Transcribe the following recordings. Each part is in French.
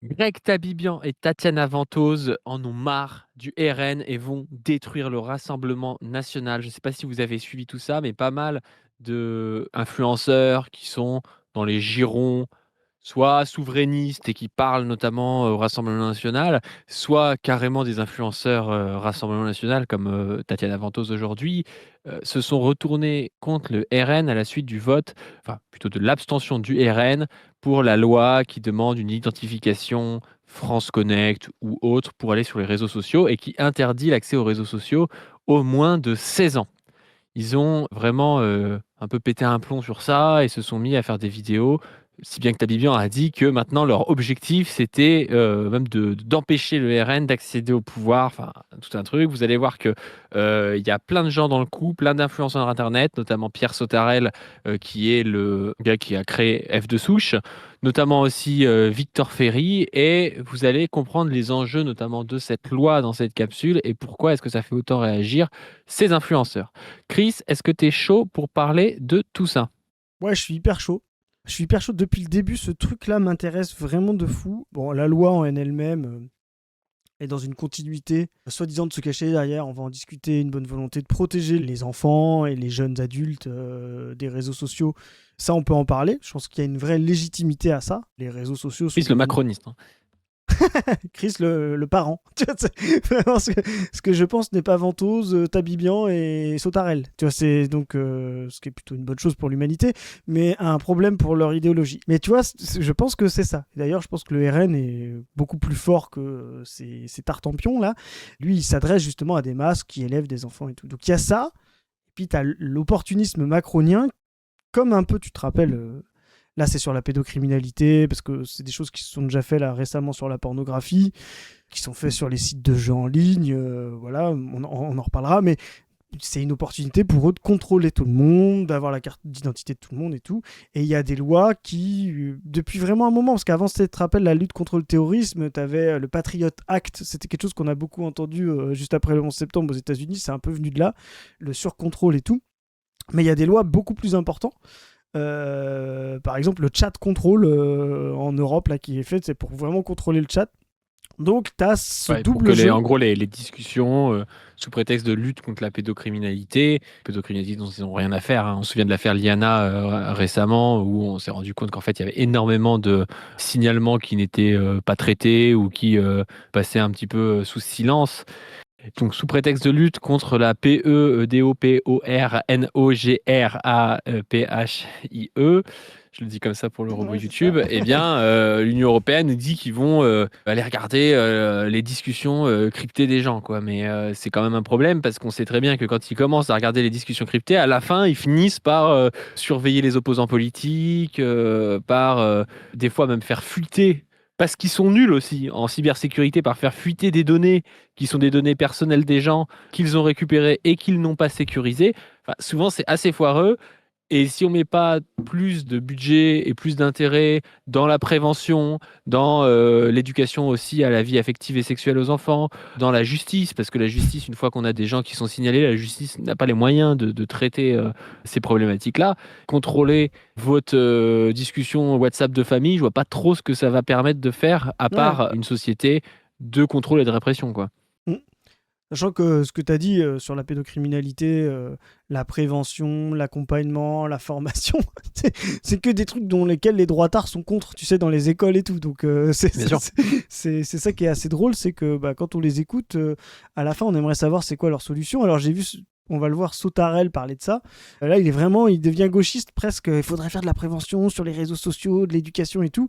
Greg Tabibian et Tatiana Ventose en ont marre du RN et vont détruire le Rassemblement national. Je ne sais pas si vous avez suivi tout ça, mais pas mal d'influenceurs qui sont dans les girons, soit souverainistes et qui parlent notamment au Rassemblement national, soit carrément des influenceurs Rassemblement national comme Tatiana Ventose aujourd'hui, se sont retournés contre le RN à la suite du vote, enfin plutôt de l'abstention du RN pour la loi qui demande une identification France Connect ou autre pour aller sur les réseaux sociaux et qui interdit l'accès aux réseaux sociaux aux moins de 16 ans. Ils ont vraiment, un peu pété un plomb sur ça et se sont mis à faire des vidéos, si bien que Tabibian a dit que maintenant leur objectif c'était, même d'empêcher le RN d'accéder au pouvoir, enfin tout un truc. Vous allez voir que, il y a plein de gens dans le coup, plein d'influenceurs internet, notamment Pierre Sautarel, qui est le gars qui a créé F de souche, notamment aussi, Victor Ferry et vous allez comprendre les enjeux notamment de cette loi dans cette capsule et pourquoi est-ce que ça fait autant réagir ces influenceurs. Chris, est-ce que tu es chaud pour parler de tout ça? Ouais, je suis hyper chaud. Je suis hyper chaud depuis le début. Ce truc-là m'intéresse vraiment de fou. Bon, la loi en elle-même est dans une continuité, soi-disant de se cacher derrière. On va en discuter. Une bonne volonté de protéger les enfants et les jeunes adultes des réseaux sociaux. Ça, on peut en parler. Je pense qu'il y a une vraie légitimité à ça. Les réseaux sociaux sont Chris, le devenus macroniste, hein. Chris le parent. Tu vois, c'est vraiment ce que je pense n'est pas Ventose, Tabibian et Sautarel. Tu vois, c'est donc ce qui est plutôt une bonne chose pour l'humanité, mais un problème pour leur idéologie. Mais tu vois, je pense que c'est ça. D'ailleurs, je pense que le RN est beaucoup plus fort que ces tartampions là. Lui, il s'adresse justement à des masses qui élèvent des enfants et tout. Donc il y a ça. Et puis tu as l'opportunisme macronien, comme un peu, tu te rappelles. Là, c'est sur la pédocriminalité, parce que c'est des choses qui se sont déjà faites là, récemment sur la pornographie, qui sont faites sur les sites de jeux en ligne. Voilà, on en reparlera, mais c'est une opportunité pour eux de contrôler tout le monde, d'avoir la carte d'identité de tout le monde et tout. Et il y a des lois qui, depuis vraiment un moment, parce qu'avant, tu te rappelles, la lutte contre le terrorisme, tu avais le Patriot Act, c'était quelque chose qu'on a beaucoup entendu juste après le 11 septembre aux États-Unis, c'est un peu venu de là, le surcontrôle et tout. Mais il y a des lois beaucoup plus importantes. Par exemple, le chat control en Europe là, qui est fait, c'est pour vraiment contrôler le chat. Donc, tu as ce Ouais, pour double que jeu. en gros, les discussions, sous prétexte de lutte contre la pédocriminalité dont ils n'ont rien à faire, hein. On se souvient de l'affaire Liana récemment, où on s'est rendu compte qu'en fait, il y avait énormément de signalements qui n'étaient pas traités ou qui passaient un petit peu sous silence. Donc, sous prétexte de lutte contre la PEDOPORNOGRAPHIE, je le dis comme ça pour le robot Ouais, c'est ça. YouTube, eh bien, l'Union européenne dit qu'ils vont aller regarder les discussions cryptées des gens, quoi. Mais c'est quand même un problème parce qu'on sait très bien que quand ils commencent à regarder les discussions cryptées, à la fin, ils finissent par surveiller les opposants politiques, par des fois même faire fuiter. Parce qu'ils sont nuls aussi en cybersécurité, par faire fuiter des données qui sont des données personnelles des gens qu'ils ont récupérées et qu'ils n'ont pas sécurisées. Enfin, souvent, c'est assez foireux. Et si on met pas plus de budget et plus d'intérêt dans la prévention, dans l'éducation aussi à la vie affective et sexuelle aux enfants, dans la justice, parce que la justice, une fois qu'on a des gens qui sont signalés, la justice n'a pas les moyens de traiter ces problématiques-là. Contrôler votre discussion WhatsApp de famille, je vois pas trop ce que ça va permettre de faire, à Ouais. part une société de contrôle et de répression, quoi. Mm. Sachant que ce que tu as dit sur la pédocriminalité, la prévention, l'accompagnement, la formation, c'est que des trucs dont lesquels les droitards sont contre, tu sais, dans les écoles et tout. Donc Bien sûr. c'est ça qui est assez drôle, c'est que bah, quand on les écoute, à la fin, on aimerait savoir c'est quoi leur solution. Alors j'ai vu, on va le voir, Sautarel parler de ça. Là, il devient gauchiste presque. Il faudrait faire de la prévention sur les réseaux sociaux, de l'éducation et tout,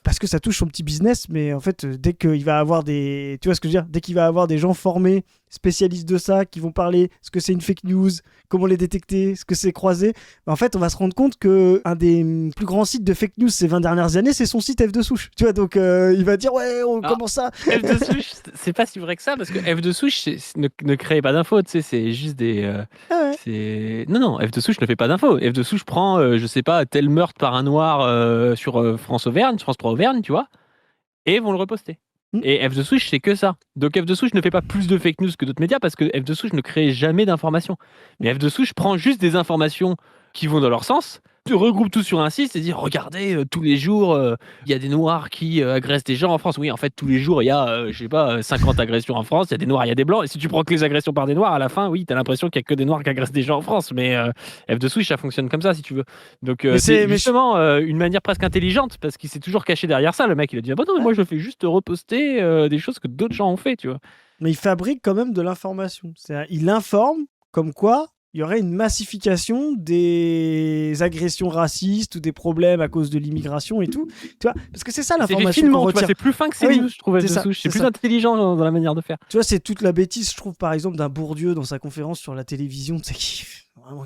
parce que ça touche son petit business. Mais en fait, dès qu'il va avoir des, tu vois ce que je veux dire, dès qu'il va avoir des gens formés, spécialistes de ça, qui vont parler ce que c'est une fake news, comment les détecter, ce que c'est croisé, en fait, on va se rendre compte que un des plus grands sites de fake news ces 20 dernières années, c'est son site F de souche. Tu vois, donc il va dire ouais, Alors, comment ça. F de souche, c'est pas si vrai que ça, parce que F de souche ne crée pas d'infos, tu sais, c'est juste des. Ah ouais. Non, non, F de souche ne fait pas d'infos. F de souche prend, je sais pas, tel meurtre par un noir sur France Auvergne, France 3 Auvergne, tu vois, et vont le reposter. Mm. Et F de souche, c'est que ça. Donc F de souche ne fait pas plus de fake news que d'autres médias parce que F de souche ne crée jamais d'informations. Mais F de souche prend juste des informations qui vont dans leur sens, regroupent tout sur un site et disent regardez, tous les jours, il y a des noirs qui agressent des gens en France. Oui, en fait, tous les jours, il y a, je sais pas, 50 agressions en France. Il y a des noirs, il y a des blancs. Et si tu prends que les agressions par des noirs, à la fin, oui, t'as l'impression qu'il y a que des noirs qui agressent des gens en France. Mais F de Switch, ça fonctionne comme ça, si tu veux. Donc, c'est justement une manière presque intelligente parce qu'il s'est toujours caché derrière ça. Le mec, il a dit ah bah non, mais moi, je fais juste reposter des choses que d'autres gens ont fait, tu vois. Mais il fabrique quand même de l'information. C'est-à-dire, il informe comme quoi il y aurait une massification des agressions racistes ou des problèmes à cause de l'immigration et tout. Tu vois, parce que c'est ça l'information. C'est des films, c'est plus fin que c'est news, je trouve. C'est plus intelligent dans la manière de faire. Tu vois, c'est toute la bêtise, je trouve, par exemple, d'un Bourdieu dans sa conférence sur la télévision. Tu sais, vraiment,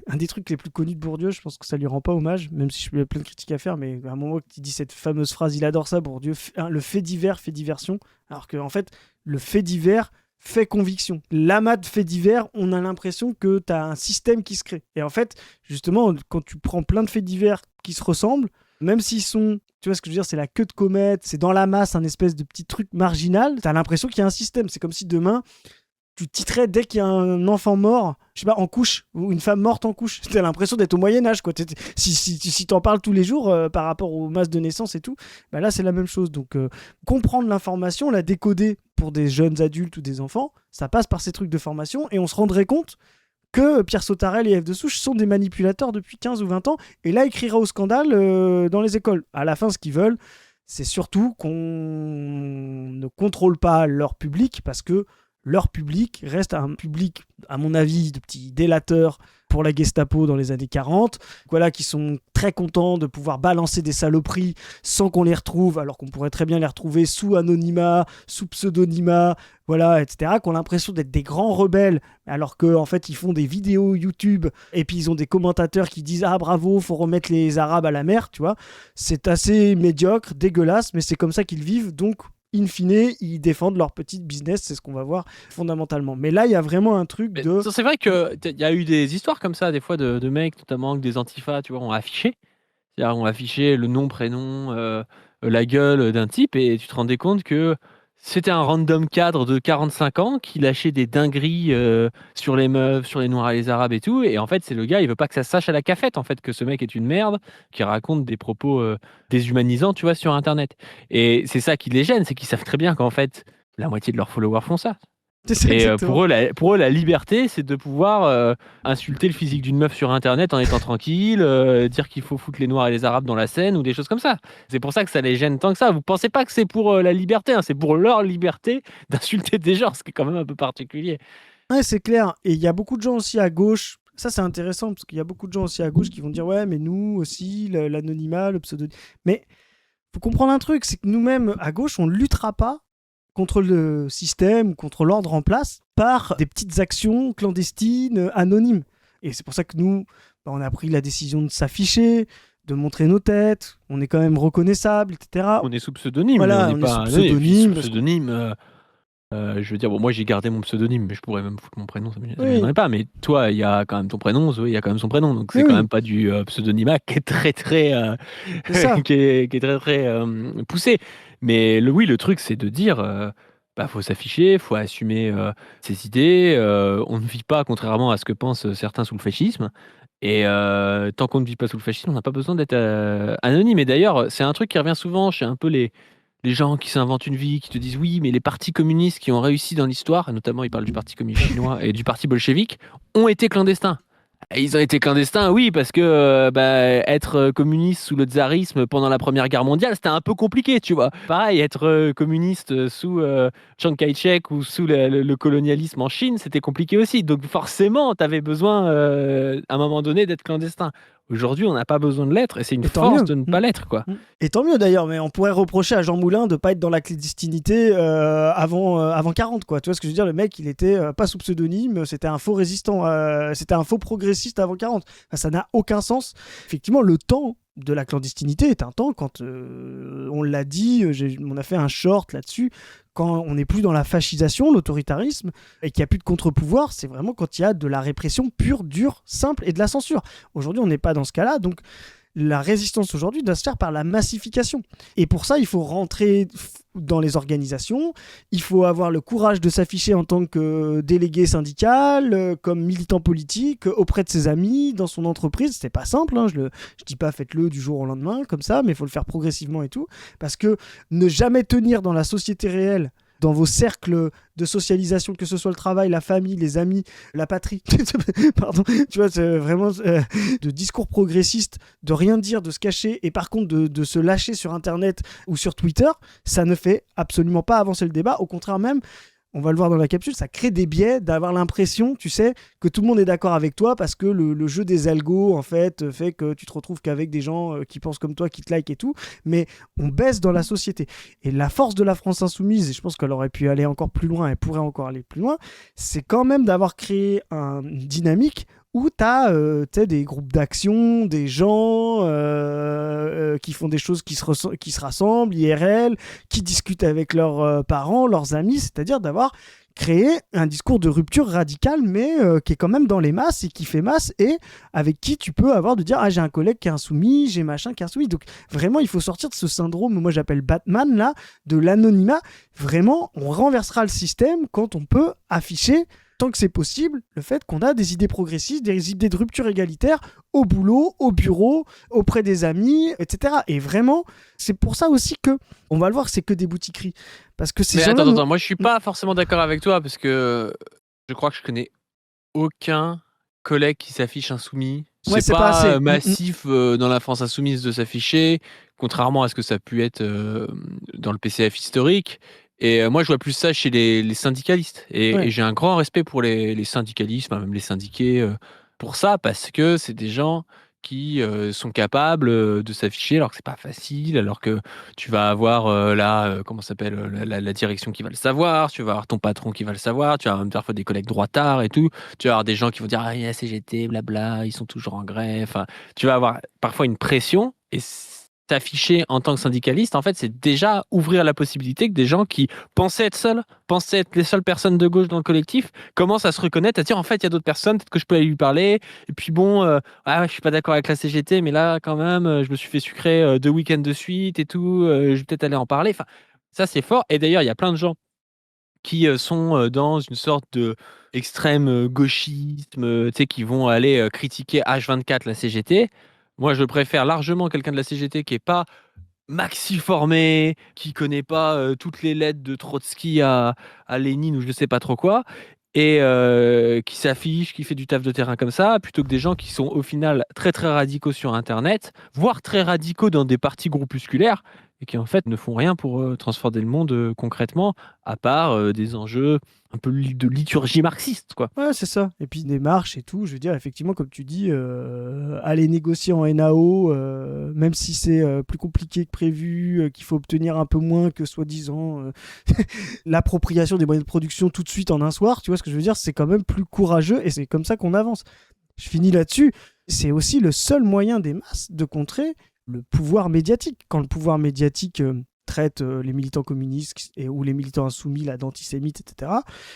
un des trucs les plus connus de Bourdieu. Je pense que ça lui rend pas hommage, même si je lui ai plein de critiques à faire. Mais à un moment, il dit cette fameuse phrase, il adore ça, Bourdieu. Le fait divers fait diversion. Alors qu'en fait, le fait divers fait conviction. L'amas de faits divers, on a l'impression que tu as un système qui se crée. Et en fait, justement, quand tu prends plein de faits divers qui se ressemblent, même s'ils sont, tu vois ce que je veux dire, c'est la queue de comète, c'est dans la masse un espèce de petit truc marginal, tu as l'impression qu'il y a un système. C'est comme si demain, tu titrais dès qu'il y a un enfant mort, je sais pas, en couche, ou une femme morte en couche. T'as l'impression d'être au Moyen-Âge, quoi. Si t'en parles tous les jours par rapport aux masses de naissance et tout, bah là, c'est la même chose. Donc, comprendre l'information, la décoder pour des jeunes adultes ou des enfants, ça passe par ces trucs de formation et on se rendrait compte que Pierre Sautarel et F de Souche sont des manipulateurs depuis 15 ou 20 ans. Et là, il criera au scandale dans les écoles. À la fin, ce qu'ils veulent, c'est surtout qu'on ne contrôle pas leur public parce que leur public reste un public, à mon avis, de petits délateurs pour la Gestapo dans les années 40, voilà, qui sont très contents de pouvoir balancer des saloperies sans qu'on les retrouve, alors qu'on pourrait très bien les retrouver sous anonymat, sous pseudonymat, voilà, etc., qui ont l'impression d'être des grands rebelles, alors qu'en fait, ils font des vidéos YouTube, et puis ils ont des commentateurs qui disent « Ah, bravo, faut remettre les Arabes à la mer », tu vois. C'est assez médiocre, dégueulasse, mais c'est comme ça qu'ils vivent, donc in fine, ils défendent leur petit business, c'est ce qu'on va voir fondamentalement. Mais là, il y a vraiment un truc de... C'est vrai qu'il y a eu des histoires comme ça, des fois, de mecs, notamment des antifas, tu vois, ont affiché. C'est-à-dire, ont affiché le nom, prénom, la gueule d'un type, et tu te rendais compte que c'était un random cadre de 45 ans qui lâchait des dingueries sur les meufs, sur les noirs et les arabes et tout. Et en fait, c'est le gars, il veut pas que ça se sache à la cafette, en fait, que ce mec est une merde, qui raconte des propos déshumanisants, tu vois, sur Internet. Et c'est ça qui les gêne, c'est qu'ils savent très bien qu'en fait, la moitié de leurs followers font ça. Et pour eux, la liberté, c'est de pouvoir insulter le physique d'une meuf sur Internet en étant tranquille, dire qu'il faut foutre les Noirs et les Arabes dans la Seine ou des choses comme ça. C'est pour ça que ça les gêne tant que ça. Vous pensez pas que c'est pour la liberté, hein, c'est pour leur liberté d'insulter des gens, ce qui est quand même un peu particulier. Ouais, c'est clair. Et il y a beaucoup de gens aussi à gauche. Ça, c'est intéressant parce qu'il y a beaucoup de gens aussi à gauche qui vont dire ouais, mais nous aussi, l'anonymat, le pseudonyme. Mais faut comprendre un truc, c'est que nous-mêmes à gauche, on ne luttera pas contre le système, contre l'ordre en place, par des petites actions clandestines, anonymes. Et c'est pour ça que nous, on a pris la décision de s'afficher, de montrer nos têtes, on est quand même reconnaissable, etc. On est sous pseudonyme, voilà, on n'est pas sous pseudonyme. Pseudonyme je veux dire, bon, moi j'ai gardé mon pseudonyme, mais je pourrais même foutre mon prénom, ça ne me gênerait pas. Mais toi, il y a quand même ton prénom, Zoé, il y a quand même son prénom, donc c'est quand même pas du pseudonymat qui est très très qui est très très poussé. Mais le truc, c'est de dire, faut s'afficher, faut assumer ses idées. On ne vit pas, contrairement à ce que pensent certains, sous le fascisme. Et tant qu'on ne vit pas sous le fascisme, on n'a pas besoin d'être anonyme. Et d'ailleurs, c'est un truc qui revient souvent chez un peu les gens qui s'inventent une vie, qui te disent oui, mais les partis communistes qui ont réussi dans l'histoire, et notamment ils parlent du parti communiste chinois et du parti bolchevique, ont été clandestins. Et ils ont été clandestins, oui, parce que être communiste sous le tsarisme pendant la Première Guerre mondiale, c'était un peu compliqué, tu vois. Pareil, être communiste sous Chiang Kai-shek ou sous le colonialisme en Chine, c'était compliqué aussi. Donc forcément, tu avais besoin, à un moment donné, d'être clandestin. Aujourd'hui, on n'a pas besoin de l'être, et c'est une force de ne pas l'être, quoi. Et tant mieux d'ailleurs, mais on pourrait reprocher à Jean Moulin de ne pas être dans la clandestinité avant 40, quoi. Tu vois ce que je veux dire? Le mec, il était pas sous pseudonyme, c'était un faux résistant, c'était un faux progressiste avant 40. Enfin, ça n'a aucun sens. Effectivement, le temps de la clandestinité est un temps, quand on l'a dit, on a fait un short là-dessus, quand on n'est plus dans la fascisation, l'autoritarisme, et qu'il n'y a plus de contre-pouvoir, c'est vraiment quand il y a de la répression pure, dure, simple, et de la censure. Aujourd'hui, on n'est pas dans ce cas-là, donc la résistance aujourd'hui doit se faire par la massification. Et pour ça, il faut rentrer dans les organisations, il faut avoir le courage de s'afficher en tant que délégué syndical, comme militant politique, auprès de ses amis, dans son entreprise. C'est pas simple, hein, je dis pas faites-le du jour au lendemain, comme ça, mais il faut le faire progressivement et tout. Parce que ne jamais tenir dans la société réelle, dans vos cercles de socialisation, que ce soit le travail, la famille, les amis, la patrie, pardon, tu vois, c'est vraiment de discours progressistes, de rien dire, de se cacher, et par contre de se lâcher sur Internet ou sur Twitter, ça ne fait absolument pas avancer le débat. Au contraire même, on va le voir dans la capsule, ça crée des biais, d'avoir l'impression, tu sais, que tout le monde est d'accord avec toi parce que le jeu des algos, en fait que tu te retrouves qu'avec des gens qui pensent comme toi, qui te like et tout, mais on baisse dans la société. Et la force de la France insoumise, et je pense qu'elle aurait pu aller encore plus loin, elle pourrait encore aller plus loin, c'est quand même d'avoir créé une dynamique où tu as des groupes d'action, des gens qui font des choses qui se rassemblent, IRL, qui discutent avec leurs parents, leurs amis, c'est-à-dire d'avoir créé un discours de rupture radicale, mais qui est quand même dans les masses et qui fait masse, et avec qui tu peux avoir de dire « Ah, j'ai un collègue qui est insoumis, j'ai machin qui est insoumis ». Donc vraiment, il faut sortir de ce syndrome, moi j'appelle Batman, là, de l'anonymat. Vraiment, on renversera le système quand on peut afficher, tant que c'est possible, le fait qu'on a des idées progressistes, des idées de rupture égalitaire au boulot, au bureau, auprès des amis, etc. Et vraiment, c'est pour ça aussi que, on va le voir, c'est que des boutiqueries. Parce que ces Mais gens-là... attends, moi je suis pas forcément d'accord avec toi parce que je crois que je connais aucun collègue qui s'affiche insoumis. Ouais, C'est c'est pas pas assez. massif dans la France insoumise de s'afficher, contrairement à ce que ça a pu être dans le PCF historique. Et moi, je vois plus ça chez les syndicalistes. Ouais. Et j'ai un grand respect pour les syndicalistes, même les syndiqués, pour ça, parce que c'est des gens qui sont capables de s'afficher, alors que c'est pas facile, alors que tu vas avoir comment ça s'appelle, la direction qui va le savoir, tu vas avoir ton patron qui va le savoir, tu vas avoir même parfois des collègues droitards et tout, tu vas avoir des gens qui vont dire ah, la CGT, blabla, ils sont toujours en grève. Enfin, tu vas avoir parfois une pression et t'afficher en tant que syndicaliste, en fait, c'est déjà ouvrir la possibilité que des gens qui pensaient être seuls, pensaient être les seules personnes de gauche dans le collectif, commencent à se reconnaître, à dire en fait, il y a d'autres personnes, peut-être que je peux aller lui parler. Et puis bon, je suis pas d'accord avec la CGT, mais là, quand même, je me suis fait sucrer 2 week-ends de suite et tout, je vais peut-être aller en parler. Enfin, ça, c'est fort. Et d'ailleurs, il y a plein de gens qui sont dans une sorte de extrême gauchisme, tu sais, qui vont aller critiquer H24 la CGT. Moi, je préfère largement quelqu'un de la CGT qui est pas maxi formé, qui connaît pas toutes les lettres de Trotsky à Lénine ou je sais pas trop quoi, et qui s'affiche, qui fait du taf de terrain comme ça, plutôt que des gens qui sont au final très très radicaux sur Internet, voire très radicaux dans des partis groupusculaires, et qui en fait ne font rien pour transformer le monde concrètement, à part des enjeux un peu de liturgie marxiste, quoi. Ouais, c'est ça. Et puis des marches et tout. Je veux dire, effectivement, comme tu dis, aller négocier en NAO, même si c'est plus compliqué que prévu, qu'il faut obtenir un peu moins que soi-disant l'appropriation des moyens de production tout de suite en un soir, tu vois ce que je veux dire, c'est quand même plus courageux et c'est comme ça qu'on avance. Je finis là-dessus. C'est aussi le seul moyen des masses de contrer le pouvoir médiatique. Quand le pouvoir médiatique traite les militants communistes ou les militants insoumis là, d'antisémites, etc.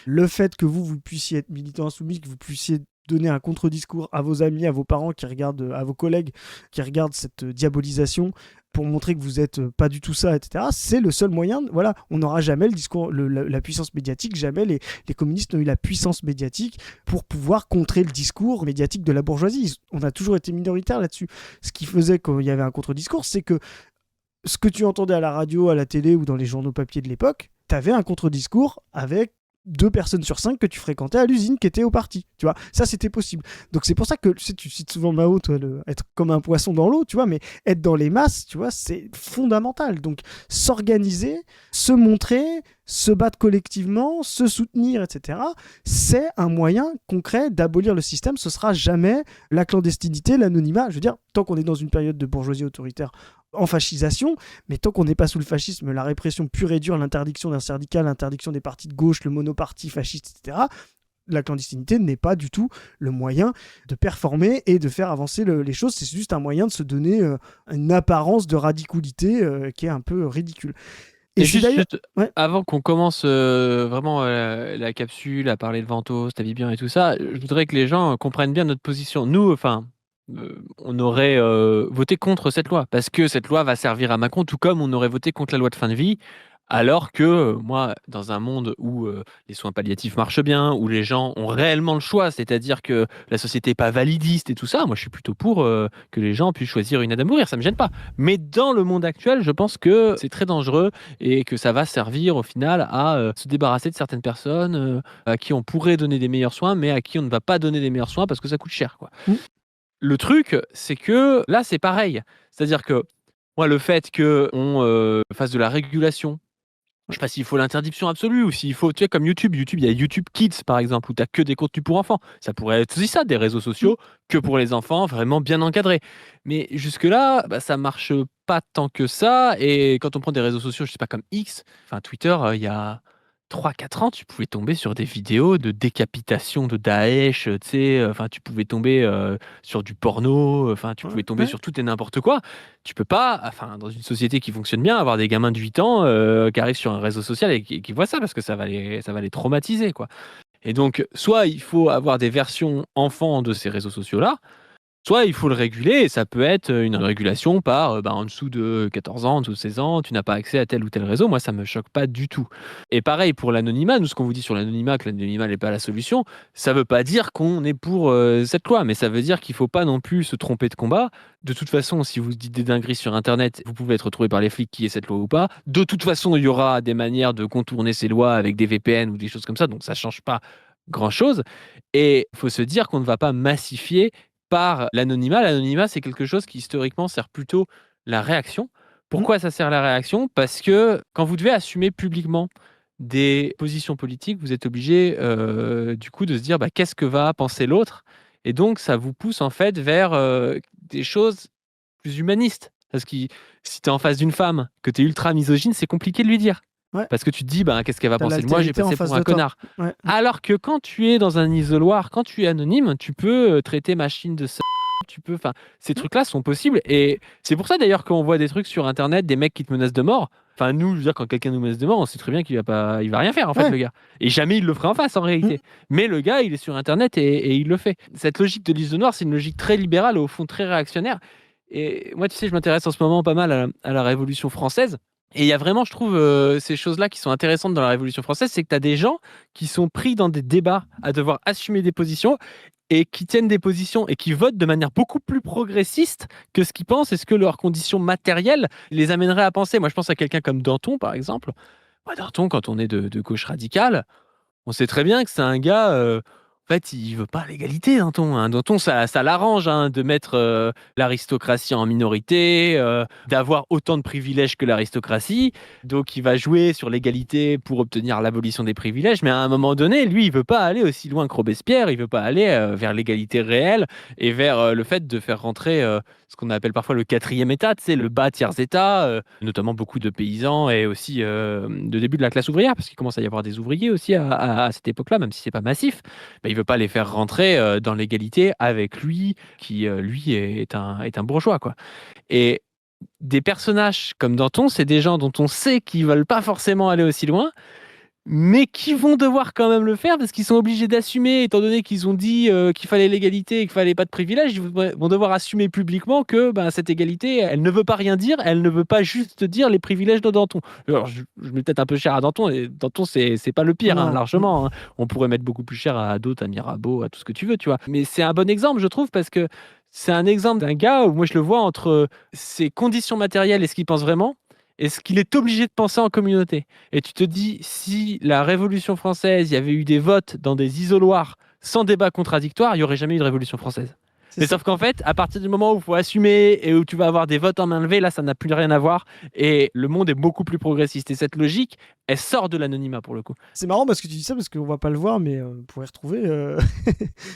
Le fait que vous puissiez être militant insoumis, que vous puissiez donner un contre-discours à vos amis, à vos parents qui regardent, à vos collègues qui regardent cette diabolisation pour montrer que vous n'êtes pas du tout ça, etc. C'est le seul moyen. Voilà, on n'aura jamais le discours, la puissance médiatique. Jamais les communistes n'ont eu la puissance médiatique pour pouvoir contrer le discours médiatique de la bourgeoisie. On a toujours été minoritaire là-dessus. Ce qui faisait qu'il y avait un contre-discours, c'est que ce que tu entendais à la radio, à la télé ou dans les journaux papier de l'époque, t'avais un contre-discours avec 2 personnes sur 5 que tu fréquentais à l'usine qui étaient au parti, tu vois, ça c'était possible. Donc c'est pour ça que tu cites souvent Mao, toi, être comme un poisson dans l'eau, tu vois, mais être dans les masses, tu vois, c'est fondamental. Donc s'organiser, se montrer, se battre collectivement, se soutenir, etc. C'est un moyen concret d'abolir le système. Ce sera jamais la clandestinité, l'anonymat. Je veux dire, tant qu'on est dans une période de bourgeoisie autoritaire en fascisation, mais tant qu'on n'est pas sous le fascisme, la répression pure et dure, l'interdiction d'un syndicat, l'interdiction des partis de gauche, le monoparti fasciste, etc., la clandestinité n'est pas du tout le moyen de performer et de faire avancer les choses. C'est juste un moyen de se donner une apparence de radicalité qui est un peu ridicule. Et juste ouais. Avant qu'on commence vraiment la capsule, à parler de Ventos, ta vie bien et tout ça, je voudrais que les gens comprennent bien notre position. Nous, enfin, on aurait voté contre cette loi. Parce que cette loi va servir à Macron, tout comme on aurait voté contre la loi de fin de vie. Alors que moi, dans un monde où les soins palliatifs marchent bien, où les gens ont réellement le choix, c'est-à-dire que la société n'est pas validiste et tout ça, moi je suis plutôt pour que les gens puissent choisir une aide à mourir, ça me gêne pas. Mais dans le monde actuel, je pense que c'est très dangereux et que ça va servir au final à se débarrasser de certaines personnes à qui on pourrait donner des meilleurs soins, mais à qui on ne va pas donner des meilleurs soins parce que ça coûte cher, quoi. Mm. Le truc, c'est que là, c'est pareil. C'est-à-dire que moi, le fait qu'on fasse de la régulation, je sais pas s'il faut l'interdiction absolue ou s'il faut, tu sais, comme YouTube. YouTube, il y a YouTube Kids, par exemple, où tu as que des contenus pour enfants. Ça pourrait être aussi ça, des réseaux sociaux que pour les enfants, vraiment bien encadrés. Mais jusque-là, bah, ça marche pas tant que ça. Et quand on prend des réseaux sociaux, je sais pas, comme X, enfin Twitter, il y a 3 4 ans, tu pouvais tomber sur des vidéos de décapitation de Daesh, tu sais, enfin, tu pouvais tomber sur du porno, enfin, tu Ouais, pouvais tomber ouais. sur tout et n'importe quoi. Tu peux pas, enfin, dans une société qui fonctionne bien, avoir des gamins de 8 ans qui arrivent sur un réseau social et qui voient ça parce que ça va les traumatiser, quoi. Et donc, soit il faut avoir des versions enfants de ces réseaux sociaux-là, soit il faut le réguler et ça peut être une régulation par en dessous de 14 ans, en dessous de 16 ans, tu n'as pas accès à tel ou tel réseau. Moi, ça me choque pas du tout. Et pareil pour l'anonymat, nous, ce qu'on vous dit sur l'anonymat, que l'anonymat n'est pas la solution, ça veut pas dire qu'on est pour cette loi, mais ça veut dire qu'il faut pas non plus se tromper de combat. De toute façon, si vous dites des dingueries sur Internet, vous pouvez être retrouvé par les flics qui est cette loi ou pas. De toute façon, il y aura des manières de contourner ces lois avec des VPN ou des choses comme ça, donc ça change pas grand-chose. Et il faut se dire qu'on ne va pas massifier par l'anonymat. L'anonymat, c'est quelque chose qui historiquement sert plutôt la réaction. Mm. Pourquoi ça sert la réaction? Parce que quand vous devez assumer publiquement des positions politiques, vous êtes obligé du coup de se dire qu'est-ce que va penser l'autre, et donc ça vous pousse en fait vers des choses plus humanistes. Parce que si tu es en face d'une femme, que tu es ultra misogyne, c'est compliqué de lui dire. Ouais. Parce que tu te dis, qu'est-ce qu'elle va T'as penser de moi? J'ai l'altérité en passé face pour un de toi. connard. Ouais. Alors que quand tu es dans un isoloir, quand tu es anonyme, tu peux traiter machine de tu peux, enfin, ces trucs-là sont possibles. Et c'est pour ça d'ailleurs qu'on voit des trucs sur Internet, des mecs qui te menacent de mort. Enfin, nous, je veux dire, quand quelqu'un nous menace de mort, on sait très bien qu'il va rien faire en fait, Ouais. le gars. Et jamais il le ferait en face en réalité. Mais le gars, il est sur Internet et il le fait. Cette logique de liste noire, c'est une logique très libérale et au fond très réactionnaire. Et moi, tu sais, je m'intéresse en ce moment pas mal à la Révolution française. Et il y a vraiment, je trouve, ces choses-là qui sont intéressantes dans la Révolution française, c'est que tu as des gens qui sont pris dans des débats à devoir assumer des positions et qui tiennent des positions et qui votent de manière beaucoup plus progressiste que ce qu'ils pensent et ce que leurs conditions matérielles les amèneraient à penser. Moi, je pense à quelqu'un comme Danton, par exemple. Danton, quand on est de gauche radicale, on sait très bien que c'est un gars, en fait, il veut pas l'égalité, Danton, hein. Danton, ça l'arrange de mettre l'aristocratie en minorité, d'avoir autant de privilèges que l'aristocratie. Donc, il va jouer sur l'égalité pour obtenir l'abolition des privilèges. Mais à un moment donné, lui, il veut pas aller aussi loin que Robespierre. Il veut pas aller vers l'égalité réelle et vers le fait de faire rentrer ce qu'on appelle parfois le quatrième État, tu sais, le bas tiers État, notamment beaucoup de paysans et aussi de début de la classe ouvrière, parce qu'il commence à y avoir des ouvriers aussi à cette époque-là, même si c'est pas massif. Il veut pas les faire rentrer dans l'égalité avec lui, qui lui est un bourgeois, quoi. Et des personnages comme Danton, c'est des gens dont on sait qu'ils veulent pas forcément aller aussi loin, mais qui vont devoir quand même le faire parce qu'ils sont obligés d'assumer, étant donné qu'ils ont dit qu'il fallait l'égalité et qu'il fallait pas de privilèges, ils vont devoir assumer publiquement que cette égalité, elle ne veut pas rien dire, elle ne veut pas juste dire les privilèges de Danton. Alors, je mets peut-être un peu cher à Danton, et Danton, c'est pas le pire, Non. largement. On pourrait mettre beaucoup plus cher à d'autres, à Mirabeau, à tout ce que tu veux, tu vois. Mais c'est un bon exemple, je trouve, parce que c'est un exemple d'un gars où moi je le vois entre ses conditions matérielles et ce qu'il pense vraiment, et ce qu'il est obligé de penser en communauté. Et tu te dis, si la Révolution française, il y avait eu des votes dans des isoloirs sans débat contradictoire, il n'y aurait jamais eu de Révolution française. Mais sauf qu'en fait, à partir du moment où il faut assumer et où tu vas avoir des votes en main levée, là, ça n'a plus rien à voir. Et le monde est beaucoup plus progressiste. Et cette logique, elle sort de l'anonymat pour le coup. C'est marrant parce que tu dis ça parce qu'on va pas le voir, mais on pourrait retrouver.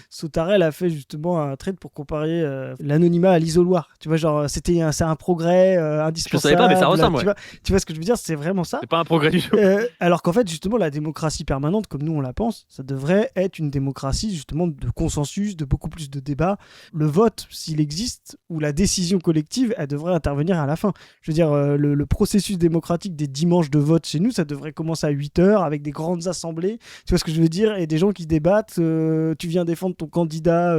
Sautarel a fait justement un trade pour comparer l'anonymat à l'isoloir. Tu vois, genre, c'est un progrès indispensable. Je savais pas, mais ça ressemble. Tu vois ce que je veux dire? C'est vraiment ça. C'est pas un progrès du tout. Alors qu'en fait, justement, la démocratie permanente, comme nous on la pense, ça devrait être une démocratie justement de consensus, de beaucoup plus de débats. le vote, s'il existe, ou la décision collective, elle devrait intervenir à la fin. Je veux dire, le processus démocratique des dimanches de vote chez nous, ça devrait commencer à 8h avec des grandes assemblées, tu vois ce que je veux dire, et des gens qui débattent, tu viens défendre ton candidat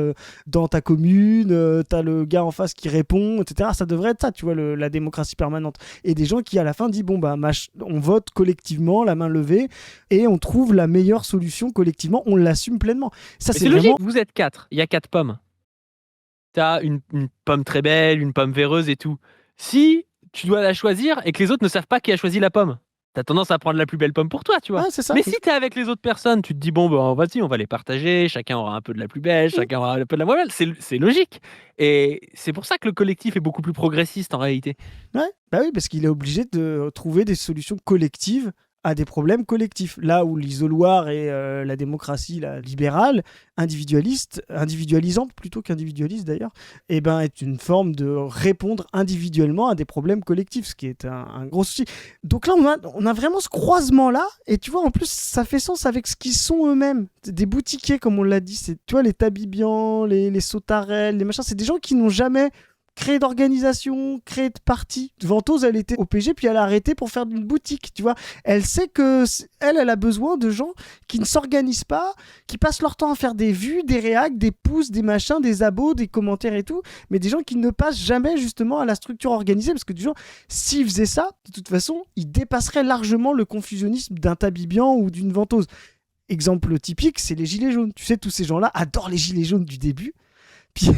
dans ta commune, t'as le gars en face qui répond, etc. Ça devrait être ça, tu vois, la démocratie permanente. Et des gens qui à la fin disent, bon bah on vote collectivement, la main levée, et on trouve la meilleure solution collectivement, on l'assume pleinement. Ça, c'est vraiment... logique, vous êtes 4, il y a 4 pommes. T'as une pomme très belle, une pomme véreuse et tout. Si tu dois la choisir et que les autres ne savent pas qui a choisi la pomme, t'as tendance à prendre la plus belle pomme pour toi, tu vois. Ah, c'est ça. Mais si t'es avec les autres personnes, tu te dis, bon, bah, vas-y, on va les partager, chacun aura un peu de la plus belle, chacun aura un peu de la moins belle, c'est logique. Et c'est pour ça que le collectif est beaucoup plus progressiste en réalité. Ouais, bah oui, parce qu'il est obligé de trouver des solutions collectives à des problèmes collectifs. Là où l'isoloir et la démocratie libérale, individualisante plutôt qu'individualiste d'ailleurs, est une forme de répondre individuellement à des problèmes collectifs, ce qui est un gros souci. Donc là, on a vraiment ce croisement-là, et tu vois, en plus, ça fait sens avec ce qu'ils sont eux-mêmes. Des boutiquiers, comme on l'a dit, c'est, tu vois, les Tabibians, les Sautarelles, les machins, c'est des gens qui n'ont jamais créé d'organisation, créé de parti. Ventose, elle était au PG, puis elle a arrêté pour faire une boutique, tu vois. Elle sait que elle a besoin de gens qui ne s'organisent pas, qui passent leur temps à faire des vues, des réacs, des pouces, des machins, des abos, des commentaires et tout, mais des gens qui ne passent jamais justement à la structure organisée, parce que du genre, s'ils faisaient ça, de toute façon, ils dépasseraient largement le confusionnisme d'un Tabibian ou d'une Ventose. Exemple typique, c'est les gilets jaunes. Tu sais, tous ces gens-là adorent les gilets jaunes du début. Puis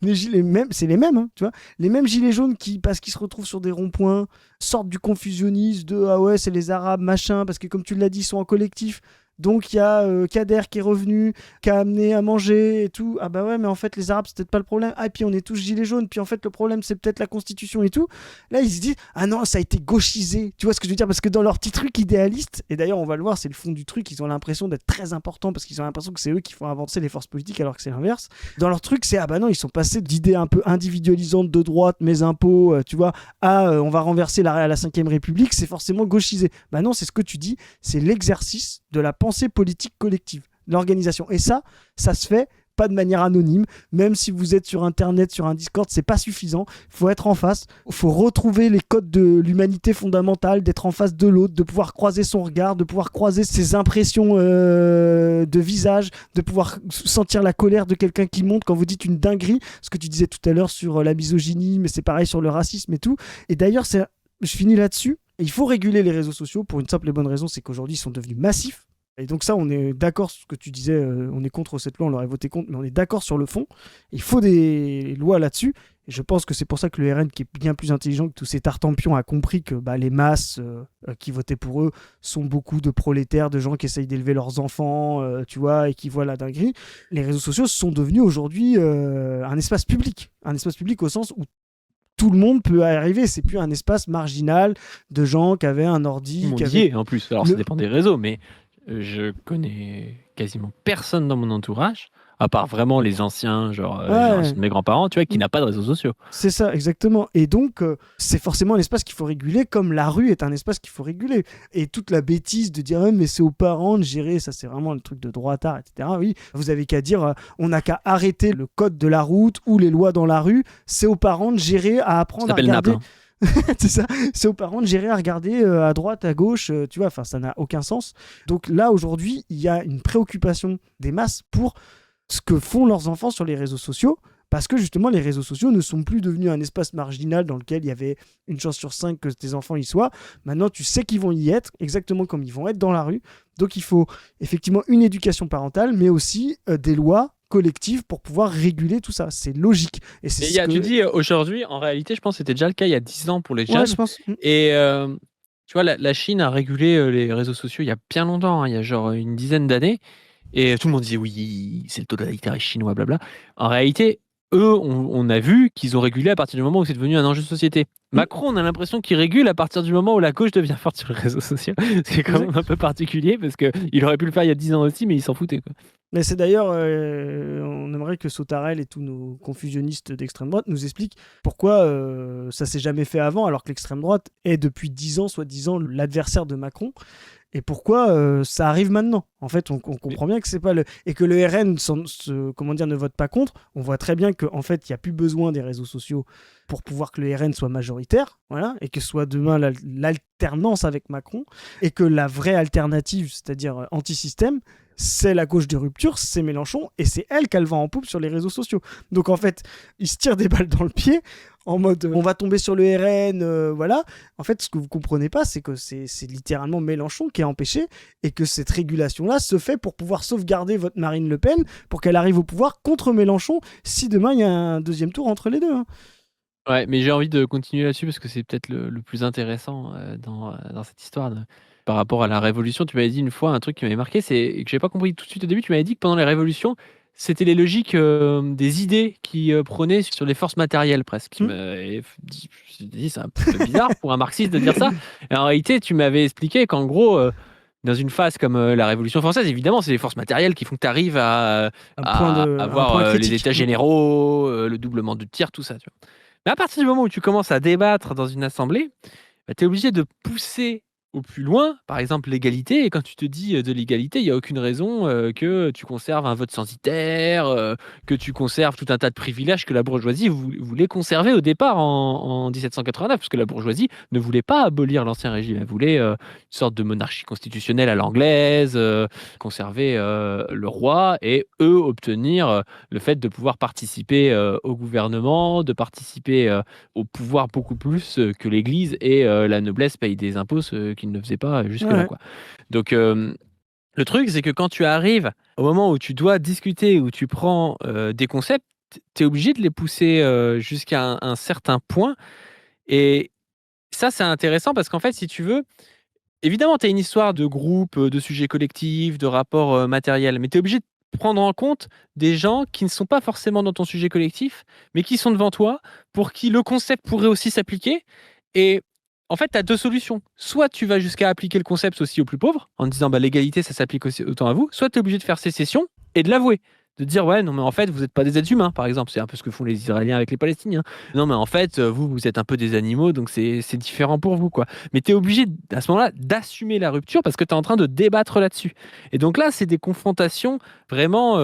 les gilets c'est les mêmes, hein, tu vois, les mêmes gilets jaunes qui, parce qu'ils se retrouvent sur des ronds-points, sortent du confusionnisme de ah ouais c'est les Arabes machin, parce que comme tu l'as dit ils sont en collectif. Donc il y a Kader qui est revenu, qui a amené à manger et tout. Ah bah ouais, mais en fait les Arabes c'est peut-être pas le problème. Ah et puis on est tous gilets jaunes, puis en fait le problème c'est peut-être la constitution et tout. Là ils se disent ah non ça a été gauchisé. Tu vois ce que je veux dire, parce que dans leur petit truc idéaliste, et d'ailleurs on va le voir, c'est le fond du truc, ils ont l'impression d'être très importants parce qu'ils ont l'impression que c'est eux qui font avancer les forces politiques alors que c'est l'inverse. Dans leur truc c'est ah bah non ils sont passés d'idées un peu individualisantes de droite, mes impôts, tu vois, à on va renverser la 5ème République, c'est forcément gauchisé. Bah non, c'est ce que tu dis, c'est l'exercice de la pensée politique collective, l'organisation. Et ça se fait pas de manière anonyme, même si vous êtes sur internet, sur un Discord, c'est pas suffisant, il faut être en face, il faut retrouver les codes de l'humanité fondamentale, d'être en face de l'autre, de pouvoir croiser son regard, de pouvoir croiser ses impressions de visage, de pouvoir sentir la colère de quelqu'un qui monte quand vous dites une dinguerie, ce que tu disais tout à l'heure sur la misogynie, mais c'est pareil sur le racisme et tout. Et d'ailleurs, je finis là-dessus, il faut réguler les réseaux sociaux pour une simple et bonne raison, c'est qu'aujourd'hui ils sont devenus massifs. Et donc ça, on est d'accord sur ce que tu disais, on est contre cette loi, on l'aurait voté contre, mais on est d'accord sur le fond. Il faut des lois là-dessus. Et je pense que c'est pour ça que le RN, qui est bien plus intelligent que tous ces tartampions, a compris que les masses qui votaient pour eux sont beaucoup de prolétaires, de gens qui essayent d'élever leurs enfants, tu vois, et qui voient la dinguerie. Les réseaux sociaux sont devenus aujourd'hui un espace public. Un espace public au sens où tout le monde peut arriver, c'est plus un espace marginal de gens qui avaient un ordi. En plus, alors ça dépend des réseaux, mais je connais quasiment personne dans mon entourage, à part vraiment les anciens, genre mes grands-parents, tu vois, qui n'a pas de réseaux sociaux. C'est ça, exactement. Et donc, c'est forcément un espace qu'il faut réguler, comme la rue est un espace qu'il faut réguler. Et toute la bêtise de dire, mais c'est aux parents de gérer, ça c'est vraiment le truc de droitard, etc. Oui, vous avez qu'à dire, on n'a qu'à arrêter le code de la route ou les lois dans la rue, c'est aux parents de gérer, à apprendre à regarder. NAP, hein. C'est ça, c'est aux parents de gérer, à regarder à droite, à gauche, tu vois, enfin ça n'a aucun sens. Donc là aujourd'hui, il y a une préoccupation des masses pour ce que font leurs enfants sur les réseaux sociaux, parce que justement les réseaux sociaux ne sont plus devenus un espace marginal dans lequel il y avait une chance sur 5 que tes enfants y soient. Maintenant tu sais qu'ils vont y être, exactement comme ils vont être dans la rue. Donc il faut effectivement une éducation parentale, mais aussi des lois collective pour pouvoir réguler tout ça. C'est logique. Et tu dis aujourd'hui, en réalité, je pense que c'était déjà le cas il y a 10 ans pour les jeunes. Ouais, je pense. Et tu vois, la Chine a régulé les réseaux sociaux il y a bien longtemps, hein, il y a genre une dizaine d'années. Et tout le monde disait oui, c'est le totalitaire chinois, blabla. En réalité, eux, on a vu qu'ils ont régulé à partir du moment où c'est devenu un enjeu de société. Macron, on a l'impression qu'il régule à partir du moment où la gauche devient forte sur les réseaux sociaux. C'est quand même un peu particulier parce qu'il aurait pu le faire il y a 10 ans aussi, mais il s'en foutait, quoi. Mais c'est d'ailleurs, on aimerait que Sautarel et tous nos confusionnistes d'extrême droite nous expliquent pourquoi ça s'est jamais fait avant, alors que l'extrême droite est depuis 10 ans, soi-disant, l'adversaire de Macron. Et pourquoi ça arrive maintenant. En fait, on comprend bien que c'est pas le... Et que le RN comment dire, ne vote pas contre. On voit très bien qu'en fait, il n'y a plus besoin des réseaux sociaux pour pouvoir que le RN soit majoritaire, voilà, et que ce soit demain l'alternance avec Macron, et que la vraie alternative, c'est-à-dire anti-système, c'est la gauche de rupture, c'est Mélenchon, et c'est elle qu'elle va en poupe sur les réseaux sociaux. Donc en fait, ils se tirent des balles dans le pied, en mode on va tomber sur le RN, voilà. En fait, ce que vous comprenez pas, c'est que c'est littéralement Mélenchon qui est empêché, et que cette régulation-là se fait pour pouvoir sauvegarder votre Marine Le Pen, pour qu'elle arrive au pouvoir contre Mélenchon, si demain il y a un deuxième tour entre les deux. Hein. Ouais, mais j'ai envie de continuer là-dessus parce que c'est peut-être le plus intéressant dans cette histoire. Par rapport à la Révolution, tu m'avais dit une fois un truc qui m'avait marqué, c'est que j'ai pas compris tout de suite au début. Tu m'avais dit que pendant les révolutions, c'était les logiques des idées qui prônaient sur les forces matérielles presque. Et je me suis dit, c'est un peu bizarre pour un marxiste de dire ça. Et en réalité, tu m'avais expliqué qu'en gros, dans une phase comme la Révolution française, évidemment, c'est les forces matérielles qui font que tu arrives à avoir les états généraux, le doublement de tir, tout ça. Tu vois. Mais à partir du moment où tu commences à débattre dans une assemblée, bah, tu es obligé de pousser au plus loin, par exemple l'égalité. Et quand tu te dis de l'égalité, il n'y a aucune raison que tu conserves un vote censitaire, que tu conserves tout un tas de privilèges que la bourgeoisie voulait conserver au départ en 1789, parce que la bourgeoisie ne voulait pas abolir l'Ancien Régime. Elle voulait une sorte de monarchie constitutionnelle à l'anglaise, conserver le roi et eux obtenir le fait de pouvoir participer au gouvernement, de participer au pouvoir beaucoup plus que l'Église et la noblesse paye des impôts qu'ils ne faisaient pas jusque-là. Ouais. Quoi. Donc, le truc, c'est que quand tu arrives au moment où tu dois discuter, où tu prends des concepts, tu es obligé de les pousser jusqu'à un certain point. Et ça, c'est intéressant parce qu'en fait, si tu veux, évidemment, tu as une histoire de groupe, de sujets collectifs, de rapports matériels, mais tu es obligé de prendre en compte des gens qui ne sont pas forcément dans ton sujet collectif, mais qui sont devant toi, pour qui le concept pourrait aussi s'appliquer. Et en fait, tu as deux solutions. Soit tu vas jusqu'à appliquer le concept aussi aux plus pauvres, en disant bah, l'égalité, ça s'applique aussi autant à vous, soit tu es obligé de faire sécession et de l'avouer. De dire, ouais, non, mais en fait, vous n'êtes pas des êtres humains, par exemple. C'est un peu ce que font les Israéliens avec les Palestiniens. Non, mais en fait, vous êtes un peu des animaux, donc c'est différent pour vous, quoi. Mais tu es obligé, à ce moment-là, d'assumer la rupture parce que tu es en train de débattre là-dessus. Et donc là, c'est des confrontations vraiment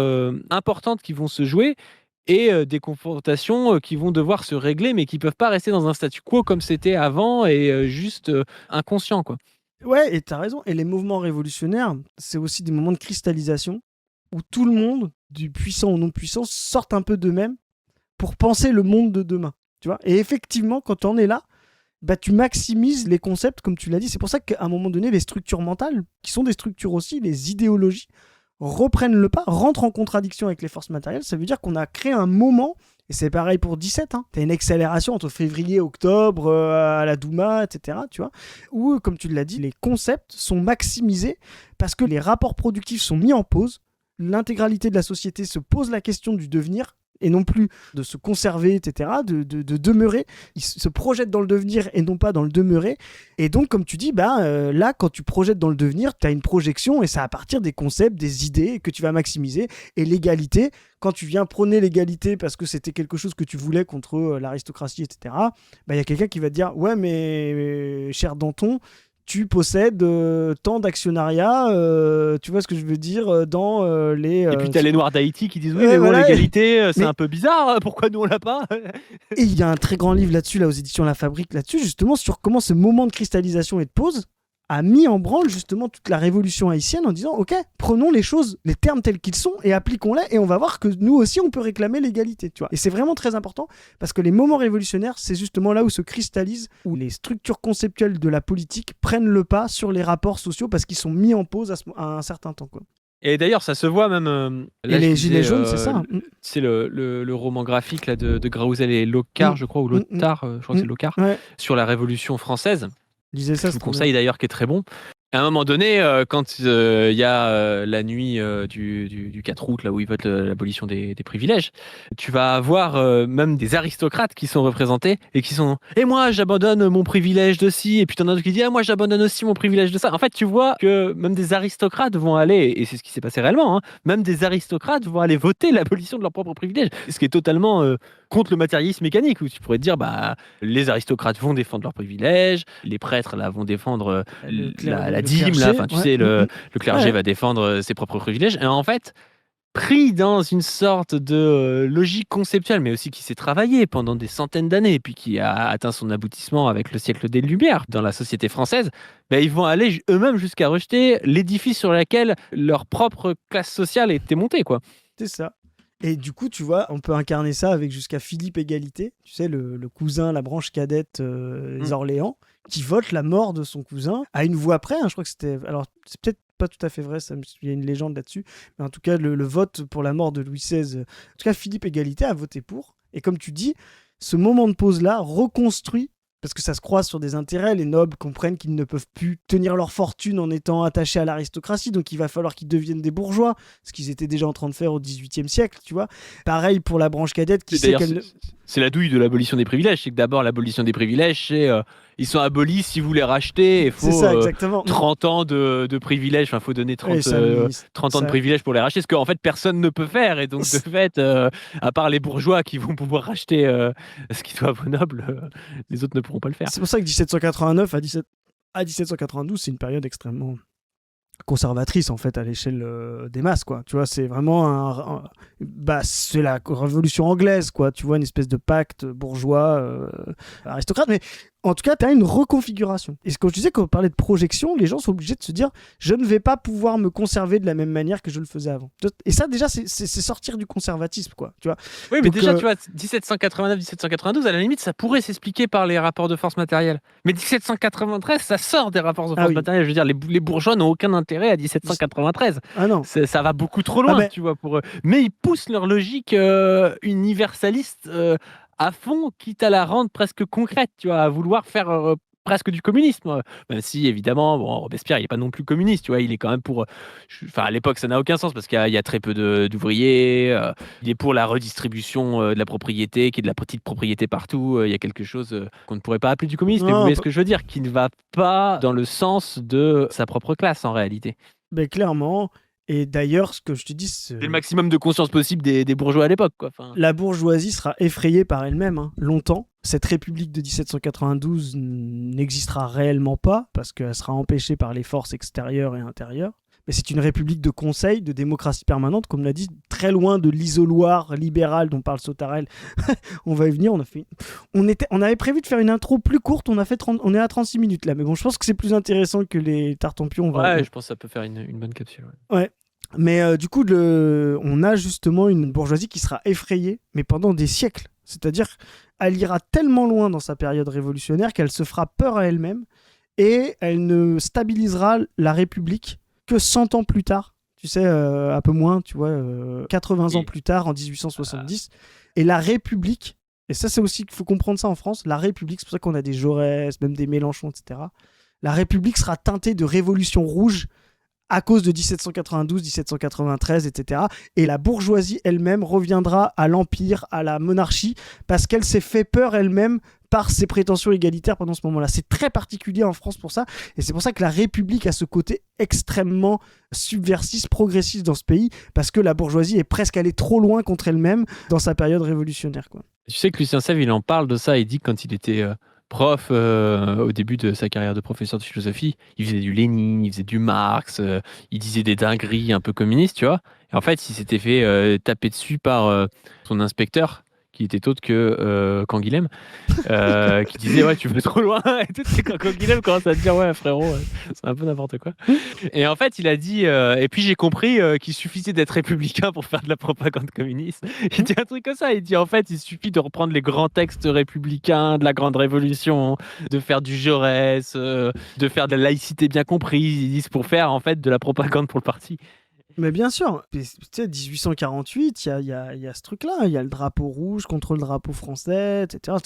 importantes qui vont se jouer et des confrontations qui vont devoir se régler, mais qui peuvent pas rester dans un statu quo comme c'était avant et juste inconscient, quoi. Ouais, et t'as raison. Et les mouvements révolutionnaires, c'est aussi des moments de cristallisation où tout le monde, du puissant au non puissant, sortent un peu d'eux-mêmes pour penser le monde de demain. Tu vois. Et effectivement, quand on est là, bah, tu maximises les concepts, comme tu l'as dit. C'est pour ça qu'à un moment donné, les structures mentales, qui sont des structures aussi, les idéologies, reprennent le pas, rentrent en contradiction avec les forces matérielles. Ça veut dire qu'on a créé un moment, et c'est pareil pour 17, hein. Tu as une accélération entre février, octobre, à la Douma, etc. Tu vois, où, comme tu l'as dit, les concepts sont maximisés parce que les rapports productifs sont mis en pause. L'intégralité de la société se pose la question du devenir et non plus de se conserver, etc., de demeurer. Ils se projettent dans le devenir et non pas dans le demeurer. Et donc, comme tu dis, là, quand tu projettes dans le devenir, tu as une projection et c'est à partir des concepts, des idées que tu vas maximiser. Et l'égalité, quand tu viens prôner l'égalité parce que c'était quelque chose que tu voulais contre l'aristocratie, etc., il y a quelqu'un qui va te dire « Ouais, mais cher Danton, tu possèdes tant d'actionnariat, tu vois ce que je veux dire, dans les... Et puis tu as les Noirs d'Haïti qui disent oui, mais bon, voilà, l'égalité, c'est mais- un peu bizarre, pourquoi nous on l'a pas? Et il y a un très grand livre là-dessus, là, aux éditions La Fabrique, là-dessus, justement, sur comment ce moment de cristallisation et de pause a mis en branle justement toute la révolution haïtienne en disant ok, prenons les choses, les termes tels qu'ils sont et appliquons-les et on va voir que nous aussi on peut réclamer l'égalité, tu vois. Et c'est vraiment très important parce que les moments révolutionnaires, c'est justement là où se cristallisent, où les structures conceptuelles de la politique prennent le pas sur les rapports sociaux parce qu'ils sont mis en pause à un certain temps, quoi. Et d'ailleurs, ça se voit même. Là, Et je les lisais, gilets jaunes, c'est ça. C'est le roman graphique là, de Grauzel et Locard, je crois, ou Lothar, je crois que c'est Locard, Ouais. sur la Révolution française. Lisez ça, Je c'est vous trop bien. conseille d'ailleurs, qui est très bon. À un moment donné, quand il y a la nuit du 4 août, là où ils votent l'abolition des privilèges, tu vas avoir même des aristocrates qui sont représentés et qui sont «Et moi, j'abandonne mon privilège de ci», et puis t'en as d'autres qui disent «Ah, moi, j'abandonne aussi mon privilège de ça». En fait, tu vois que même des aristocrates vont aller, et c'est ce qui s'est passé réellement, hein, même des aristocrates vont aller voter l'abolition de leurs propres privilèges, ce qui est totalement contre le matérialisme mécanique, où tu pourrais te dire bah les aristocrates vont défendre leurs privilèges, les prêtres là vont défendre la Le dîme, là, clergé, enfin tu ouais. sais, le clergé Ouais. va défendre ses propres privilèges. Et en fait, pris dans une sorte de logique conceptuelle, mais aussi qui s'est travaillée pendant des centaines d'années, et puis qui a atteint son aboutissement avec le siècle des Lumières dans la société française, ben, ils vont aller eux-mêmes jusqu'à rejeter l'édifice sur lequel leur propre classe sociale était montée, quoi. C'est ça. Et du coup, tu vois, on peut incarner ça avec jusqu'à Philippe Égalité, tu sais, le cousin, la branche cadette des Orléans, qui vote la mort de son cousin à une voix près. Hein, je crois que c'était. Alors, c'est peut-être pas tout à fait vrai, il y a une légende là-dessus. Mais en tout cas, le vote pour la mort de Louis XVI, en tout cas, Philippe Égalité a voté pour. Et comme tu dis, ce moment de pause-là reconstruit. Parce que ça se croise sur des intérêts, les nobles comprennent qu'ils ne peuvent plus tenir leur fortune en étant attachés à l'aristocratie, donc il va falloir qu'ils deviennent des bourgeois, ce qu'ils étaient déjà en train de faire au XVIIIe siècle, tu vois. Pareil pour la branche cadette qui sait qu'elle... C'est la douille de l'abolition des privilèges, c'est que d'abord l'abolition des privilèges, c'est ils sont abolis, si vous les rachetez, il faut C'est ça, exactement. 30 ans de privilèges, enfin il faut donner 30, 30 ans de privilèges pour les racheter, ce qu'en fait personne ne peut faire, et donc de fait, à part les bourgeois qui vont pouvoir racheter ce qui doit aux nobles, les autres ne pourront pas le faire. C'est pour ça que 1789 à 1792, c'est une période extrêmement conservatrice en fait à l'échelle des masses, quoi. Tu vois, c'est vraiment c'est la révolution anglaise, quoi. Tu vois, une espèce de pacte bourgeois aristocrate, mais en tout cas, tu as une reconfiguration. Et quand je disais qu'on parlait de projection, les gens sont obligés de se dire je ne vais pas pouvoir me conserver de la même manière que je le faisais avant. Et ça, déjà, c'est sortir du conservatisme, quoi. Tu vois. Oui, mais donc, déjà, tu vois, 1789-1792, à la limite, ça pourrait s'expliquer par les rapports de force matérielle. Mais 1793, ça sort des rapports de force matérielle. Je veux dire, les bourgeois n'ont aucun intérêt à 1793. Ah non. Ça va beaucoup trop loin, tu vois, pour eux. Mais ils poussent leur logique universaliste à fond, quitte à la rendre presque concrète, tu vois, à vouloir faire presque du communisme. Même si, évidemment, bon, Robespierre, il n'est pas non plus communiste, tu vois, il est quand même pour... Enfin, à l'époque, ça n'a aucun sens, parce qu'il y a très peu d'ouvriers, il est pour la redistribution de la propriété, qui est de la petite propriété partout, il y a quelque chose qu'on ne pourrait pas appeler du communisme, mais vous voyez ce que je veux dire, qui ne va pas dans le sens de sa propre classe, en réalité. Ben, clairement... Et d'ailleurs, ce que je te dis, c'est le maximum de conscience possible des bourgeois à l'époque, quoi. Enfin... La bourgeoisie sera effrayée par elle-même, hein, longtemps. Cette république de 1792 n'existera réellement pas, parce qu'elle sera empêchée par les forces extérieures et intérieures. Mais c'est une république de conseil, de démocratie permanente, comme l'a dit, très loin de l'isoloir libéral dont parle Sautarel. On va y venir, on avait prévu de faire une intro plus courte, on est à 36 minutes là, mais bon, je pense que c'est plus intéressant que les Tartampions. Ouais, je pense que ça peut faire une bonne capsule. Ouais. Mais du coup, on a justement une bourgeoisie qui sera effrayée, mais pendant des siècles. C'est-à-dire, elle ira tellement loin dans sa période révolutionnaire qu'elle se fera peur à elle-même, et elle ne stabilisera la République que 100 ans plus tard, tu sais, un peu moins, tu vois, 80 ans plus tard, en 1870. Et la République, et ça c'est aussi qu'il faut comprendre ça en France, la République, c'est pour ça qu'on a des Jaurès, même des Mélenchon, etc. La République sera teintée de révolution rouge à cause de 1792, 1793, etc. Et la bourgeoisie elle-même reviendra à l'Empire, à la monarchie, parce qu'elle s'est fait peur elle-même par ses prétentions égalitaires pendant ce moment-là. C'est très particulier en France pour ça, et c'est pour ça que la République a ce côté extrêmement subversif, progressiste dans ce pays, parce que la bourgeoisie est presque allée trop loin contre elle-même dans sa période révolutionnaire, quoi. Tu sais que Lucien Sèvres, il en parle de ça, il dit que quand il était... prof, au début de sa carrière de professeur de philosophie, il faisait du Lénine, il faisait du Marx, il disait des dingueries un peu communistes, tu vois. Et en fait, il s'était fait taper dessus par son inspecteur, qui était autre que Canguilhem, qui disait ouais, tu vas trop loin. Et tout, c'est quand Canguilhem commence à te dire ouais, frérot, c'est un peu n'importe quoi. Et en fait, il a dit et puis j'ai compris qu'il suffisait d'être républicain pour faire de la propagande communiste. Il dit un truc comme ça. Il dit en fait, il suffit de reprendre les grands textes républicains de la Grande Révolution, de faire du Jaurès, de faire de la laïcité bien comprise. Ils disent pour faire en fait de la propagande pour le parti. Mais bien sûr, tu sais, 1848, il y a ce truc-là, il y a le drapeau rouge contre le drapeau français, etc.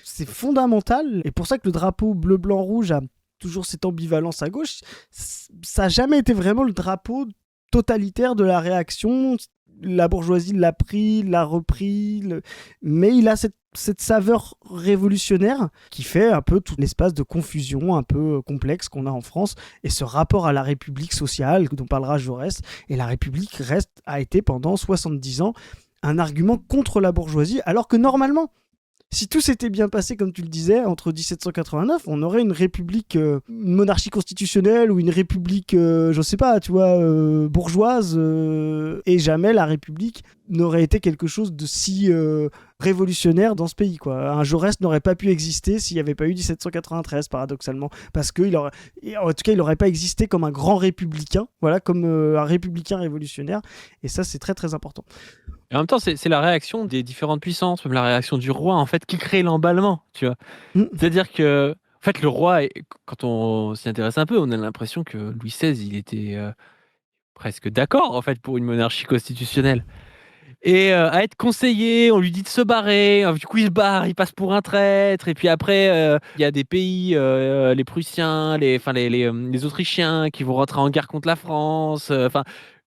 C'est fondamental, et pour ça que le drapeau bleu-blanc-rouge a toujours cette ambivalence à gauche. Ça n'a jamais été vraiment le drapeau totalitaire de la réaction. La bourgeoisie l'a pris, l'a repris, mais il a cette saveur révolutionnaire qui fait un peu tout l'espace de confusion un peu complexe qu'on a en France, et ce rapport à la République sociale dont parlera Jaurès. Et la République a été pendant 70 ans un argument contre la bourgeoisie, alors que normalement, si tout s'était bien passé, comme tu le disais, entre 1789, on aurait une république, une monarchie constitutionnelle ou une république, je sais pas, tu vois, bourgeoise, et jamais la république n'aurait été quelque chose de si révolutionnaire dans ce pays, quoi. Un Jaurès n'aurait pas pu exister s'il n'y avait pas eu 1793, paradoxalement, parce que en tout cas, il n'aurait pas existé comme un grand républicain, voilà, comme un républicain révolutionnaire, et ça, c'est très très important. Et en même temps, c'est la réaction des différentes puissances, même la réaction du roi, en fait, qui crée l'emballement, tu vois. C'est-à-dire que, en fait, le roi, quand on s'y intéresse un peu, on a l'impression que Louis XVI, il était presque d'accord, en fait, pour une monarchie constitutionnelle. Et à être conseillé, on lui dit de se barrer. Du coup, il se barre, il passe pour un traître. Et puis après, il y a des pays, les Prussiens, les Autrichiens, qui vont rentrer en guerre contre la France.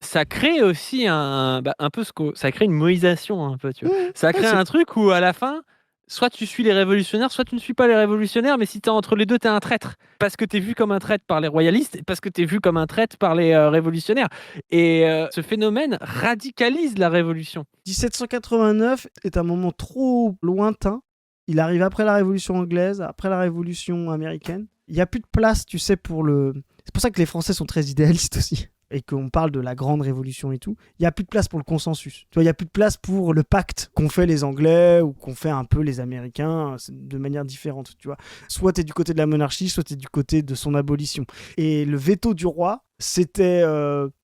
Ça crée aussi un peu ça crée une moïsation un peu, tu vois. Ça crée un truc où à la fin, soit tu suis les révolutionnaires, soit tu ne suis pas les révolutionnaires, mais si t'es entre les deux, t'es un traître. Parce que t'es vu comme un traître par les royalistes, et parce que t'es vu comme un traître par les révolutionnaires. Et ce phénomène radicalise la révolution. 1789 est un moment trop lointain. Il arrive après la Révolution anglaise, après la Révolution américaine. Il n'y a plus de place, tu sais, pour le... C'est pour ça que les Français sont très idéalistes aussi, et qu'on parle de la grande révolution et tout. Il n'y a plus de place pour le consensus. Tu vois, il n'y a plus de place pour le pacte qu'ont fait les Anglais ou qu'ont fait un peu les Américains de manière différente, tu vois. Soit tu es du côté de la monarchie, soit tu es du côté de son abolition. Et le veto du roi, c'était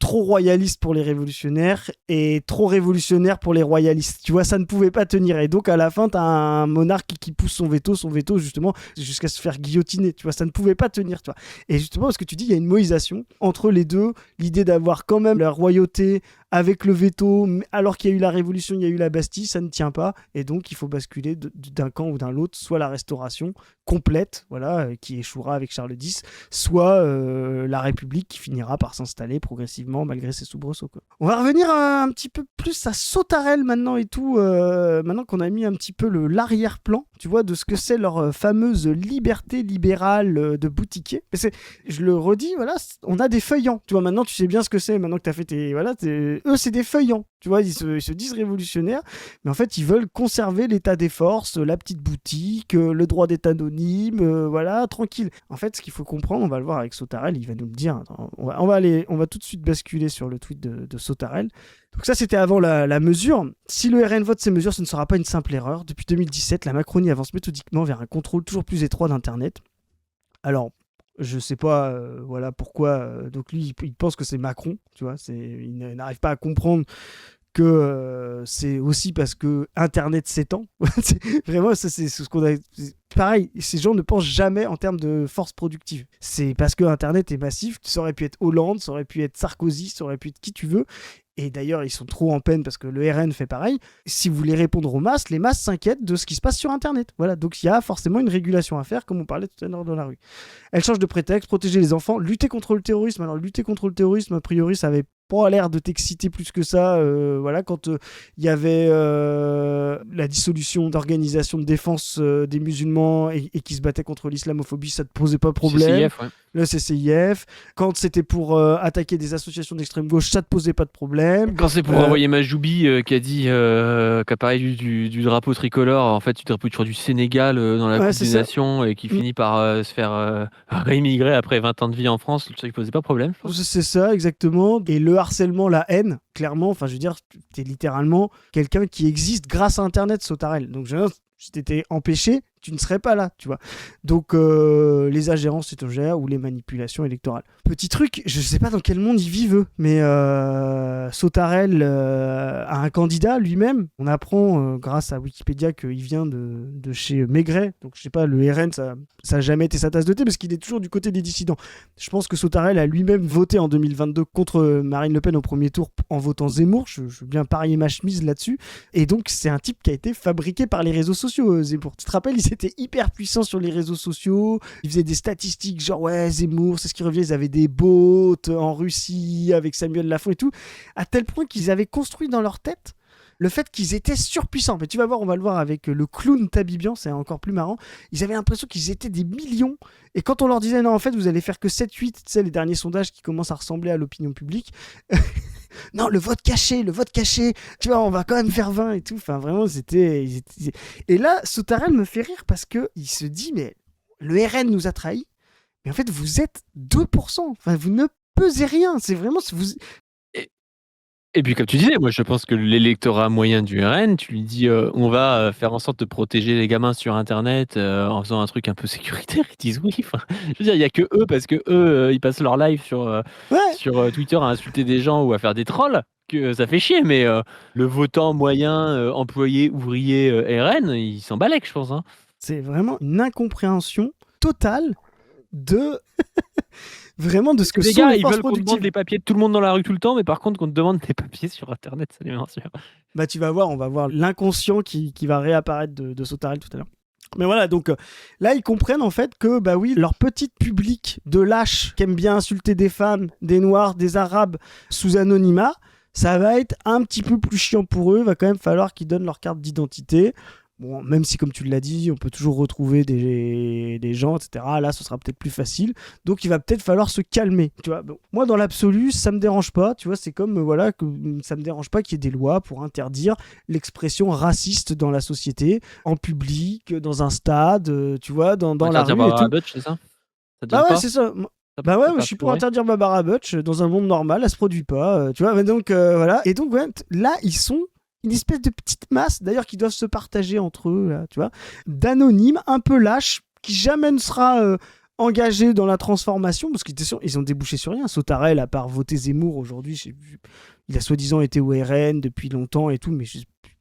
trop royaliste pour les révolutionnaires et trop révolutionnaire pour les royalistes. Tu vois, ça ne pouvait pas tenir. Et donc, à la fin, tu as un monarque qui pousse son veto, justement, jusqu'à se faire guillotiner. Tu vois, ça ne pouvait pas tenir, tu vois. Et justement, parce que tu dis, il y a une moïsation entre les deux, l'idée d'avoir quand même la royauté avec le veto, alors qu'il y a eu la Révolution, il y a eu la Bastille, ça ne tient pas. Et donc, il faut basculer d'un camp ou d'un l'autre, soit la Restauration complète, voilà, qui échouera avec Charles X, soit la République qui finira par s'installer progressivement malgré ses soubresauts, quoi. On va revenir un petit peu plus à Sautarel maintenant et tout, maintenant qu'on a mis un petit peu l'arrière-plan, tu vois, de ce que c'est leur fameuse liberté libérale de boutiquier. Je le redis, voilà, on a des feuillants, tu vois, maintenant tu sais bien ce que c'est, maintenant que tu as fait eux, c'est des feuillants, tu vois, ils se disent révolutionnaires, mais en fait, ils veulent conserver l'état des forces, la petite boutique, le droit d'être anonyme, voilà, tranquille. En fait, ce qu'il faut comprendre, on va le voir avec Sautarel, il va nous le dire. Attends, on va tout de suite basculer sur le tweet de Sautarel. Donc ça, c'était avant la mesure. Si le RN vote ces mesures, ce ne sera pas une simple erreur. Depuis 2017, la Macronie avance méthodiquement vers un contrôle toujours plus étroit d'Internet. Alors, je sais pas voilà pourquoi. Donc lui, il pense que c'est Macron, tu vois. Il n'arrive pas à comprendre que c'est aussi parce que Internet s'étend. Vraiment, c'est ce qu'on a... Pareil, ces gens ne pensent jamais en termes de force productive. C'est parce que Internet est massif. Ça aurait pu être Hollande, ça aurait pu être Sarkozy, ça aurait pu être qui tu veux. Et d'ailleurs, ils sont trop en peine parce que le RN fait pareil. Si vous voulez répondre aux masses, les masses s'inquiètent de ce qui se passe sur Internet. Voilà, donc il y a forcément une régulation à faire, comme on parlait tout à l'heure dans la rue. Elle change de prétexte, protéger les enfants, lutter contre le terrorisme. Alors, lutter contre le terrorisme, a priori, ça avait pas l'air de t'exciter plus que ça. Voilà, quand il y avait la dissolution d'organisations de défense des musulmans et qui se battaient contre l'islamophobie, ça te posait pas problème. CCIF, ouais. Le CCIF. Quand c'était pour attaquer des associations d'extrême gauche, ça te posait pas de problème. Quand c'est pour envoyer Majoubi qui a dit qu'à parler du drapeau tricolore, en fait, du drapeau du Sénégal dans la Coupe des Nations et qui finit par se faire réimmigrer après 20 ans de vie en France, ça ne posait pas de problème, je pense. C'est ça, exactement. Et le harcèlement, la haine, clairement, enfin, je veux dire, t'es littéralement quelqu'un qui existe grâce à Internet, Sautarel. Donc, si t'étais empêché, tu ne serais pas là, tu vois. Donc, les ingérences étrangères ou les manipulations électorales. Petit truc, je sais pas dans quel monde ils vivent, eux, mais Sautarel a un candidat lui-même. On apprend, grâce à Wikipédia, qu'il vient de chez Maigret. Donc, je sais pas, le RN, ça a jamais été sa tasse de thé parce qu'il est toujours du côté des dissidents. Je pense que Sautarel a lui-même voté en 2022 contre Marine Le Pen au premier tour en votant Zemmour. Je veux bien parier ma chemise là-dessus. Et donc, c'est un type qui a été fabriqué par les réseaux sociaux, Zemmour. Tu te rappelles, il étaient hyper puissants sur les réseaux sociaux. Ils faisaient des statistiques genre ouais, Zemmour, c'est ce qui revient. Ils avaient des bots en Russie avec Samuel Lafont et tout, à tel point qu'ils avaient construit dans leur tête le fait qu'ils étaient surpuissants. Mais tu vas voir, on va le voir avec le clown Tabibian, c'est encore plus marrant. Ils avaient l'impression qu'ils étaient des millions. Et quand on leur disait non, en fait, vous allez faire que 7-8, tu sais, les derniers sondages qui commencent à ressembler à l'opinion publique. Non, le vote caché, tu vois, on va quand même faire 20 et tout. Enfin, vraiment, c'était. Et là, Sautarel me fait rire parce qu'il se dit, mais le RN nous a trahis. Mais en fait, vous êtes 2%. Enfin, vous ne pesez rien. C'est vraiment. Et puis comme tu disais, moi je pense que l'électorat moyen du RN, tu lui dis on va faire en sorte de protéger les gamins sur internet en faisant un truc un peu sécuritaire, ils disent oui. Enfin, je veux dire, il y a que eux parce que eux ils passent leur live sur Twitter à insulter des gens ou à faire des trolls que ça fait chier, mais le votant moyen employé ouvrier RN, il s'en balèque, je pense. Hein. C'est vraiment une incompréhension totale de vraiment de ce que les sont gars, les ils forces veulent qu'on productives. demande les papiers de tout le monde dans la rue tout le temps, mais par contre qu'on te demande des papiers sur internet, ça les rassure. Bah tu vas voir, on va voir l'inconscient qui va réapparaître de Sautarel tout à l'heure. Mais voilà, donc là, ils comprennent en fait que, bah oui, leur petit public de lâches qui aiment bien insulter des femmes, des noirs, des arabes sous anonymat, ça va être un petit peu plus chiant pour eux. Il va quand même falloir qu'ils donnent leur carte d'identité. Bon, même si, comme tu l'as dit, on peut toujours retrouver des gens, etc. Là, ce sera peut-être plus facile. Donc, il va peut-être falloir se calmer. Tu vois, bon, moi, dans l'absolu, ça me dérange pas. Tu vois, c'est comme voilà que ça me dérange pas qu'il y ait des lois pour interdire l'expression raciste dans la société, en public, dans un stade, tu vois, dans la rue et tout. Butch, c'est ça, Ah ouais, c'est ça. Bah ouais, je suis pour interdire Barbara Butch dans un monde normal, elle se produit pas, tu vois. Donc voilà. Et donc ouais, là, ils sont une espèce de petite masse, d'ailleurs, qui doivent se partager entre eux, là, tu vois, d'anonymes un peu lâches, qui jamais ne sera engagé dans la transformation, parce qu'ils ont débouché sur rien. Sautarel, à part voter Zemmour aujourd'hui, il a soi-disant été au RN depuis longtemps et tout, mais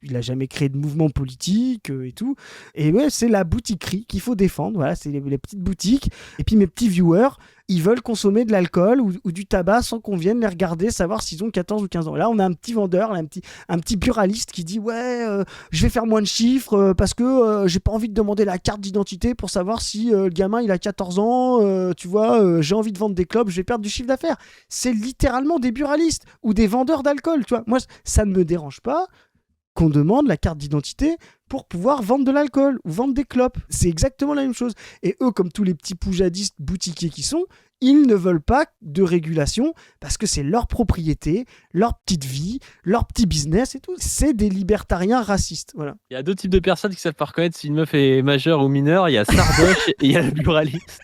il n'a jamais créé de mouvement politique et tout. Et ouais, c'est la boutiquerie qu'il faut défendre. Voilà, c'est les petites boutiques. Et puis mes petits viewers, ils veulent consommer de l'alcool ou du tabac sans qu'on vienne les regarder, savoir s'ils ont 14 ou 15 ans. Là, on a un petit vendeur, là, un petit buraliste qui dit ouais, je vais faire moins de chiffres parce que j'ai pas envie de demander la carte d'identité pour savoir si le gamin il a 14 ans, tu vois, j'ai envie de vendre des clopes, je vais perdre du chiffre d'affaires. C'est littéralement des buralistes ou des vendeurs d'alcool, tu vois. Moi, ça ne me dérange pas qu'on demande la carte d'identité pour pouvoir vendre de l'alcool ou vendre des clopes. C'est exactement la même chose. Et eux, comme tous les petits poujadistes boutiquiers qui sont, ils ne veulent pas de régulation parce que c'est leur propriété, leur petite vie, leur petit business et tout. C'est des libertariens racistes. Voilà. Il y a deux types de personnes qui savent pas reconnaître si une meuf est majeure ou mineure. Il y a Sardoche et il y a le buraliste.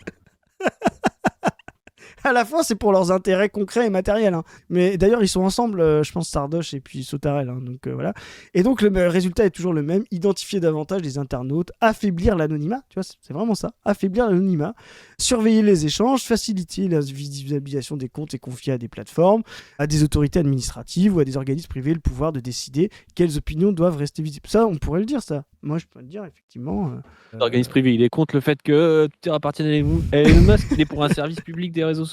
À la fin, c'est pour leurs intérêts concrets et matériels. Hein. Mais d'ailleurs, ils sont ensemble, je pense, Sardoche et puis Sautarel. Hein, donc voilà. Et donc, le résultat est toujours le même. Identifier davantage les internautes, affaiblir l'anonymat. Tu vois, c'est vraiment ça. Affaiblir l'anonymat. Surveiller les échanges, faciliter la visibilisation des comptes et confier à des plateformes, à des autorités administratives ou à des organismes privés le pouvoir de décider quelles opinions doivent rester visibles. Ça, on pourrait le dire, ça. Moi, je peux le dire, effectivement. L'organisme privé, il est contre le fait que tout appartienne à Elon Musk. Il est pour un service public des réseaux sociaux.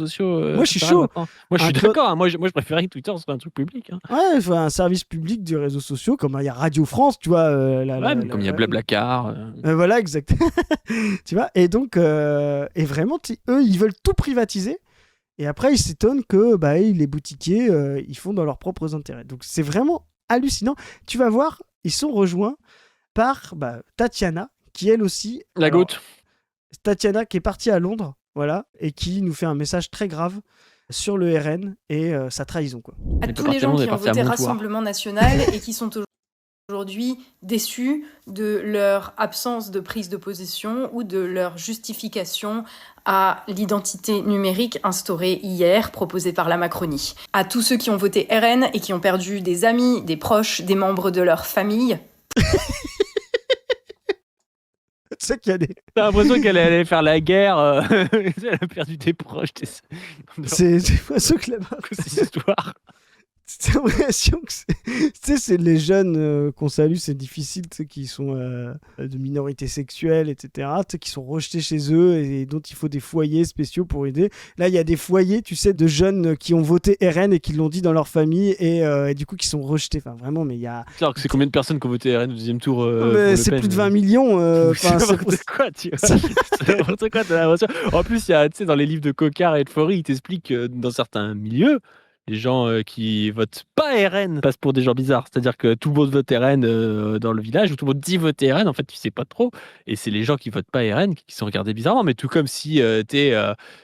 Moi, je suis chaud. Moi, je suis d'accord. Hein. Moi, je préférais que Twitter soit un truc public. Hein. Ouais, un service public des réseaux sociaux, comme il y a Radio France, tu vois. Comme il y a Blablacar. Voilà, exact. Tu vois, et donc, et vraiment, eux, ils veulent tout privatiser. Et après, ils s'étonnent que les boutiquiers, ils font dans leurs propres intérêts. Donc, c'est vraiment hallucinant. Tu vas voir, ils sont rejoints par Tatiana, qui elle aussi... La goutte. Tatiana qui est partie à Londres, voilà, et qui nous fait un message très grave sur le RN et sa trahison, quoi. À tous les gens qui ont voté Rassemblement National et qui sont aujourd'hui déçus de leur absence de prise de position ou de leur justification à l'identité numérique instaurée hier, proposée par la Macronie. À tous ceux qui ont voté RN et qui ont perdu des amis, des proches, des membres de leur famille... Tu sais qu'il y a des... T'as l'impression qu'elle allait faire la guerre. Elle a perdu des proches. C'est pas ceux que là-bas. C'est cette histoire. l'impression que c'est les jeunes qu'on salue, c'est difficile, qui sont de minorités sexuelles, etc., qui sont rejetés chez eux et dont il faut des foyers spéciaux pour aider. Là, il y a des foyers, tu sais, de jeunes qui ont voté RN et qui l'ont dit dans leur famille et du coup qui sont rejetés. Enfin, vraiment, mais il y a... Alors que c'est combien de personnes qui ont voté RN au deuxième tour c'est plus de 20 millions. C'est n'importe quoi, tu vois. C'est n'importe quoi, t'as l'impression. En plus, il y a, tu sais, dans les livres de Cocard et de Faury, ils t'expliquent que dans certains milieux, les gens qui votent pas RN passent pour des gens bizarres. C'est-à-dire que tout le monde vote RN dans le village, ou tout le monde dit voter RN, en fait, tu sais pas trop. Et c'est les gens qui votent pas RN qui sont regardés bizarrement. Mais tout comme si t'es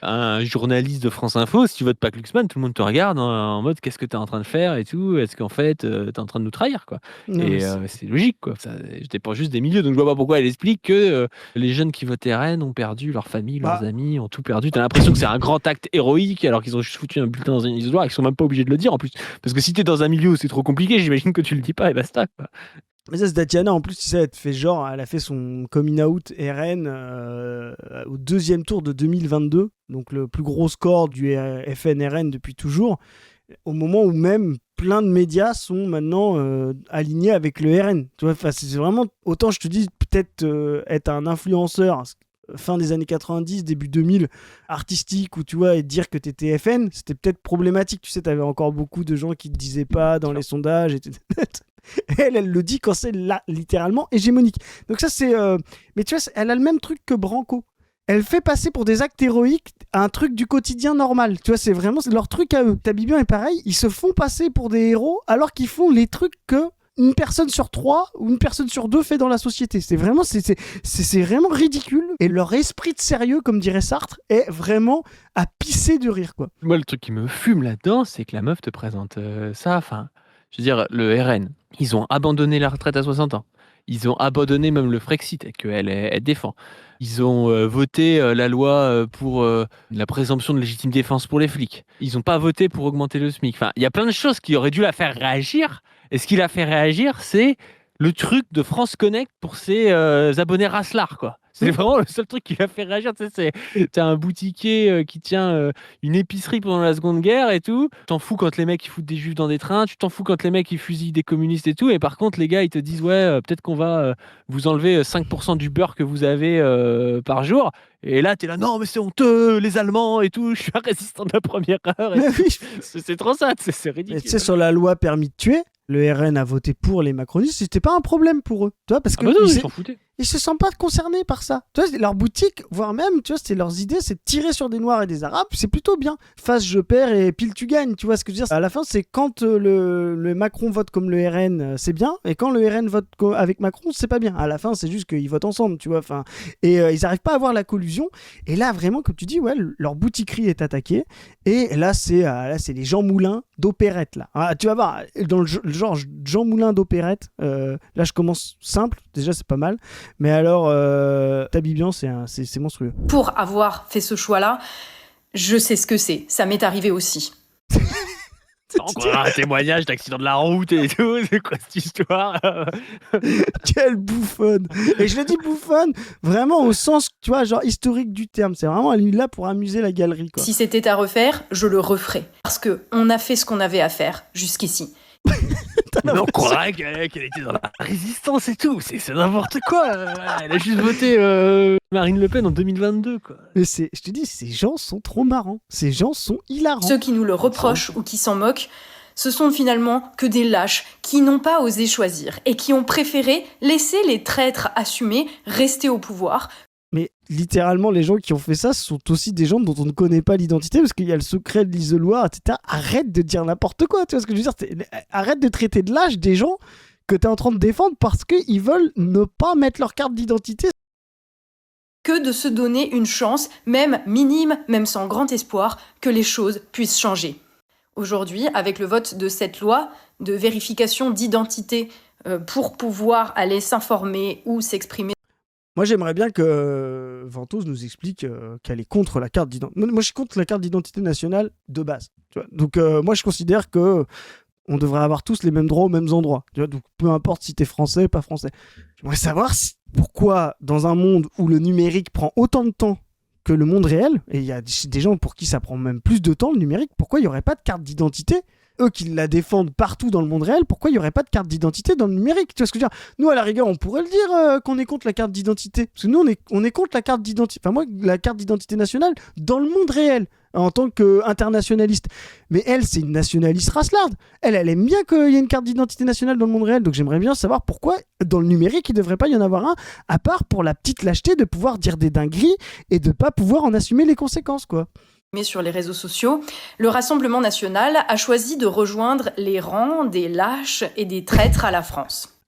un journaliste de France Info, si tu votes pas Glucksmann, tout le monde te regarde en mode qu'est-ce que t'es en train de faire et tout. Est-ce qu'en fait, t'es en train de nous trahir, quoi. Non, Et c'est logique, quoi. Je dépends juste des milieux. Donc je vois pas pourquoi elle explique que les jeunes qui votent RN ont perdu leur famille, leurs amis, ont tout perdu. T'as l'impression que c'est un grand acte héroïque alors qu'ils ont juste foutu un bulletin dans une isoloir et qu'ils sont même pas obligés de le dire en plus. Parce que si t'es dans un milieu où c'est trop compliqué, j'imagine que tu le dis pas et basta, quoi. Mais ça, c'est Tatiana, en plus, tu sais, elle a fait son coming out RN au deuxième tour de 2022, donc le plus gros score du FNRN depuis toujours, au moment où même plein de médias sont maintenant alignés avec le RN. Tu vois, c'est vraiment, autant je te dis, peut-être être un influenceur fin des années 90, début 2000, artistique, où tu vois, et dire que t'étais FN, c'était peut-être problématique. Tu sais, t'avais encore beaucoup de gens qui te disaient pas dans les sondages, et elle le dit quand c'est là, littéralement hégémonique. Donc ça, c'est... Mais tu vois, elle a le même truc que Branco. Elle fait passer pour des actes héroïques un truc du quotidien normal. Tu vois, c'est leur truc à eux. Tabibian est pareil, ils se font passer pour des héros alors qu'ils font les trucs que une personne sur 3 ou une personne sur 2 fait dans la société. C'est vraiment ridicule. Et leur esprit de sérieux, comme dirait Sartre, est vraiment à pisser de rire, quoi. Moi, le truc qui me fume là-dedans, c'est que la meuf te présente ça. Enfin, je veux dire, le RN, ils ont abandonné la retraite à 60 ans. Ils ont abandonné même le Frexit, qu'elle défend. Ils ont voté la loi pour la présomption de légitime défense pour les flics. Ils n'ont pas voté pour augmenter le SMIC. Enfin, il y a plein de choses qui auraient dû la faire réagir. Et ce qui l'a fait réagir, c'est le truc de France Connect pour ses abonnés Raslar, quoi. C'est vraiment le seul truc qui l'a fait réagir. Tu sais, t'as un boutiquier qui tient une épicerie pendant la Seconde Guerre et tout. Tu t'en fous quand les mecs ils foutent des juifs dans des trains. Tu t'en fous quand les mecs ils fusillent des communistes et tout. Et par contre, les gars, ils te disent ouais, peut-être qu'on va vous enlever 5% du beurre que vous avez par jour. Et là, t'es là, non, mais c'est honteux, les Allemands et tout. Je suis un résistant de la première heure. C'est trop ça, c'est ridicule. Tu sais, sur la loi permis de tuer, le RN a voté pour les macronistes, c'était pas un problème pour eux. Tu vois, parce que ils s'en foutaient. Ils se sentent pas concernés par ça. Tu vois, leur boutique, voire même, tu vois, c'est leurs idées, c'est de tirer sur des Noirs et des Arabes, c'est plutôt bien. Face, je perds et pile, tu gagnes. Tu vois ce que je veux dire? À la fin, c'est quand le Macron vote comme le RN, c'est bien, et quand le RN vote avec Macron, c'est pas bien. À la fin, c'est juste qu'ils votent ensemble, tu vois. Enfin, et ils arrivent pas à avoir la collusion. Et là, vraiment, comme tu dis, ouais, leur boutiquerie est attaquée. Et là, c'est les Jean Moulin d'opérette, là. Ah, tu vas voir, dans le genre Jean Moulin d'opérette, là, je commence simple, déjà, c'est pas mal. Mais alors, Tabibian, c'est monstrueux. Pour avoir fait ce choix-là, je sais ce que c'est. Ça m'est arrivé aussi. Encore un témoignage d'accident de la route et tout. C'est quoi cette histoire? Quelle bouffonne! Et je le dis bouffonne vraiment au sens, tu vois, genre historique du terme. C'est vraiment là pour amuser la galerie, quoi. Si c'était à refaire, je le referais. Parce qu'on a fait ce qu'on avait à faire jusqu'ici. Mais on croirait qu'elle était dans la résistance et tout. C'est n'importe quoi. Elle a juste voté Marine Le Pen en 2022, quoi. Mais je te dis, ces gens sont trop marrants. Ces gens sont hilarants. Ceux qui nous le reprochent ou qui s'en moquent, ce sont finalement que des lâches qui n'ont pas osé choisir et qui ont préféré laisser les traîtres assumés rester au pouvoir. Mais littéralement, les gens qui ont fait ça sont aussi des gens dont on ne connaît pas l'identité parce qu'il y a le secret de l'isoloir, etc. Arrête de dire n'importe quoi, tu vois ce que je veux dire? Arrête de traiter de lâche des gens que tu es en train de défendre parce qu'ils veulent ne pas mettre leur carte d'identité. Que de se donner une chance, même minime, même sans grand espoir, que les choses puissent changer. Aujourd'hui, avec le vote de cette loi de vérification d'identité pour pouvoir aller s'informer ou s'exprimer. Moi, j'aimerais bien que Ventose nous explique qu'elle est contre la carte d'identité. Moi, je suis contre la carte d'identité nationale de base. Tu vois. Donc, moi, je considère que on devrait avoir tous les mêmes droits aux mêmes endroits. Tu vois. Donc, peu importe si t'es français ou pas français. J'aimerais savoir pourquoi, dans un monde où le numérique prend autant de temps que le monde réel, et il y a des gens pour qui ça prend même plus de temps, le numérique, pourquoi il n'y aurait pas de carte d'identité eux qui la défendent partout dans le monde réel, pourquoi il n'y aurait pas de carte d'identité dans le numérique? Tu vois ce que je veux dire? Nous, à la rigueur, on pourrait le dire qu'on est contre la carte d'identité. Parce que nous, on est contre la carte d'identité. Enfin, moi, la carte d'identité nationale dans le monde réel, en tant qu'internationaliste. Mais elle, c'est une nationaliste racelarde. Elle aime bien qu'il y ait une carte d'identité nationale dans le monde réel. Donc j'aimerais bien savoir pourquoi, dans le numérique, il ne devrait pas y en avoir un, à part pour la petite lâcheté de pouvoir dire des dingueries et de ne pas pouvoir en assumer les conséquences, quoi. Mais sur les réseaux sociaux, le Rassemblement national a choisi de rejoindre les rangs des lâches et des traîtres à la France.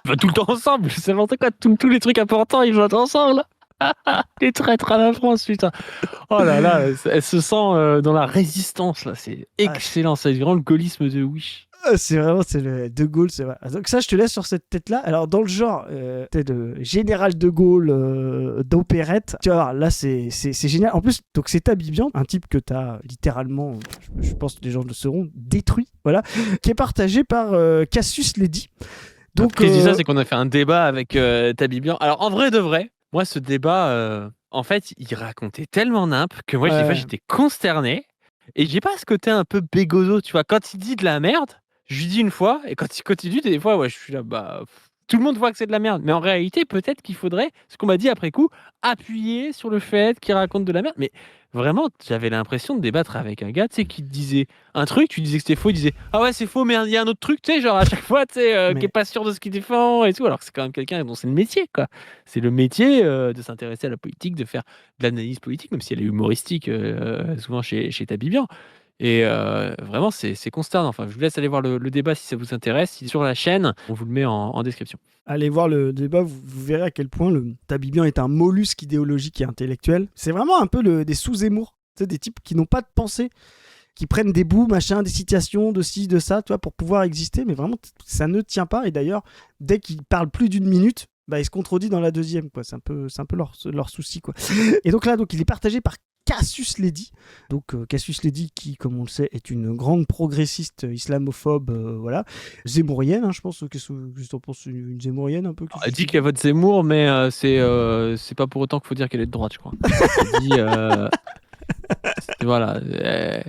Tout le temps ensemble, c'est n'importe quoi. Tous les trucs importants, ils vont ensemble. Les traîtres à la France, putain. Oh là là, elle se sent dans la résistance, là. C'est excellent, c'est vraiment le gaullisme de Wish. C'est le De Gaulle, c'est vrai. Donc ça, je te laisse sur cette tête-là. Alors, dans le genre, de général De Gaulle d'opérette, tu vois, là, c'est génial. En plus, donc c'est Tabibian, un type que tu as littéralement, je pense que les gens le sauront, détruit, voilà, qui est partagé par Cassius Ledy. Donc, ce que je dis ça, c'est qu'on a fait un débat avec Tabibian. Alors, en vrai de vrai, moi, ce débat, en fait, il racontait tellement nimp que moi, des fois, j'étais consterné. Et j'ai pas ce côté un peu bégozo, tu vois. Quand il dit de la merde, je lui dis une fois, et quand il continue, des fois, je suis là, tout le monde voit que c'est de la merde. Mais en réalité, peut-être qu'il faudrait, ce qu'on m'a dit après coup, appuyer sur le fait qu'il raconte de la merde. Mais vraiment, j'avais l'impression de débattre avec un gars, tu sais, qui te disait un truc, tu disais que c'était faux, il disait ah ouais, c'est faux, mais il y a un autre truc, tu sais, genre à chaque fois, tu sais, qui est pas sûr de ce qu'il défend et tout. Alors que c'est quand même quelqu'un dont c'est le métier, quoi. C'est le métier de s'intéresser à la politique, de faire de l'analyse politique, même si elle est humoristique, souvent chez Tabibian. Et vraiment, c'est consternant. Enfin, je vous laisse aller voir le débat si ça vous intéresse. Il est sur la chaîne, on vous le met en description. Allez voir le débat, vous verrez à quel point le Tabibian est un mollusque idéologique et intellectuel. C'est vraiment un peu des sous-Zemmour, tu sais, des types qui n'ont pas de pensée, qui prennent des bouts, machin, des citations, de ci, de ça, tu vois, pour pouvoir exister. Mais vraiment, ça ne tient pas. Et d'ailleurs, dès qu'ils parlent plus d'une minute, il se contredit dans la deuxième, quoi. C'est un peu leur souci, quoi. Et donc là, il est partagé par Cassius Ledy. Donc Cassius Ledy, qui, comme on le sait, est une grande progressiste islamophobe, voilà, zémourienne, je pense. Qu'est-ce que tu en penses, une zémourienne un peu? Elle dit qu'elle vote Zemmour, mais c'est pas pour autant qu'il faut dire qu'elle est de droite, je crois. Elle dit, voilà,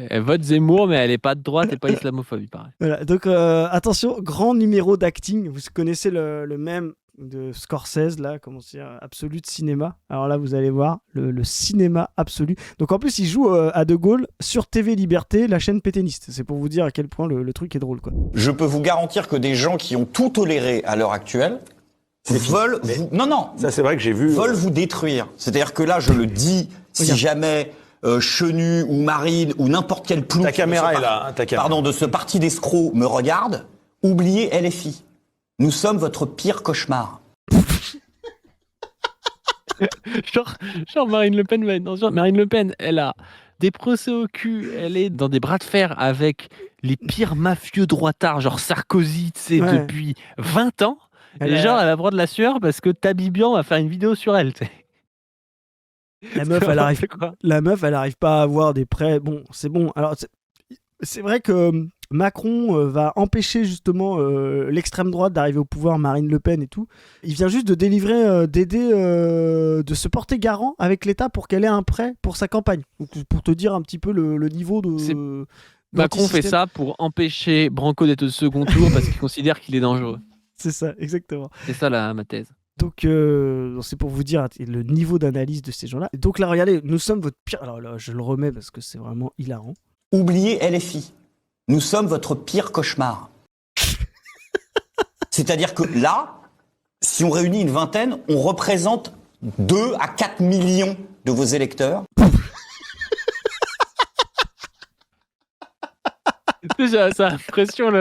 elle vote Zemmour, mais elle est pas de droite et pas islamophobe, il paraît. Voilà, donc attention, grand numéro d'acting. Vous connaissez le même de Scorsese, là, comment dire, absolu de cinéma. Alors là, vous allez voir le cinéma absolu. Donc en plus, il joue à De Gaulle sur TV Liberté, la chaîne pétainiste. C'est pour vous dire à quel point le truc est drôle, quoi. Je peux vous garantir que des gens qui ont tout toléré à l'heure actuelle veulent vous... Non, ça c'est vrai que j'ai vu. Veulent vous détruire. C'est-à-dire que là, je le dis, si jamais Chenu ou Marine ou n'importe quel plouc de ce parti d'escrocs me regarde, oubliez LFI. Nous sommes votre pire cauchemar. genre Marine Le Pen, Marine Le Pen, elle a des procès au cul, elle est dans des bras de fer avec les pires mafieux droitards, genre Sarkozy, tu sais, depuis 20 ans. Et genre, elle a droit de la sueur parce que Tabibian va faire une vidéo sur elle, tu sais. La meuf, elle arrive pas à avoir des prêts. Bon, c'est bon. Alors, c'est vrai que Macron va empêcher justement l'extrême droite d'arriver au pouvoir, Marine Le Pen et tout. Il vient juste de délivrer, d'aider, de se porter garant avec l'État pour qu'elle ait un prêt pour sa campagne. Donc, pour te dire un petit peu le niveau de... Macron fait ça pour empêcher Branco d'être au second tour parce qu'il considère qu'il est dangereux. C'est ça, exactement. C'est ça ma thèse. Donc, c'est pour vous dire le niveau d'analyse de ces gens-là. Donc là, regardez, nous sommes votre pire... Alors là, je le remets parce que c'est vraiment hilarant. Oubliez LFI. Nous sommes votre pire cauchemar. C'est-à-dire que là, si on réunit une vingtaine, on représente 2 à 4 millions de vos électeurs. Ça impression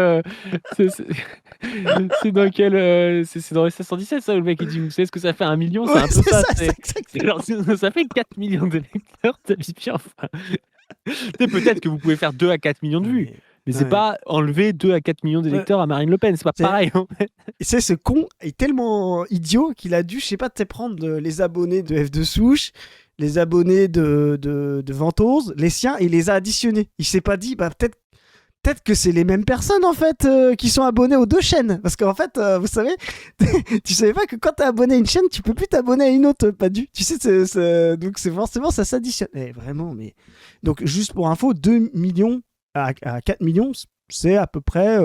c'est dans quel c'est dans les 717 ça où le mec il dit vous savez ce que ça fait 1 million, c'est un peu ça, ça fait 4 millions d'électeurs, t'as bien, enfin. Peut-être que vous pouvez faire 2 à 4 millions de vues. Mais c'est pas enlever 2 à 4 millions d'électeurs à Marine Le Pen, c'est pas pareil. C'est ce con est tellement idiot qu'il a dû, je sais pas, prendre les abonnés de F2 Souche, les abonnés de Ventose, les siens, et il les a additionnés. Il s'est pas dit, peut-être que c'est les mêmes personnes en fait qui sont abonnées aux 2 chaînes. Parce qu'en fait, vous savez, tu savais pas que quand t'es abonné à une chaîne, tu peux plus t'abonner à une autre, pas du. Tu sais, donc c'est forcément ça s'additionne. Vraiment, mais donc juste pour info, 2 millions à 4 millions, c'est à peu près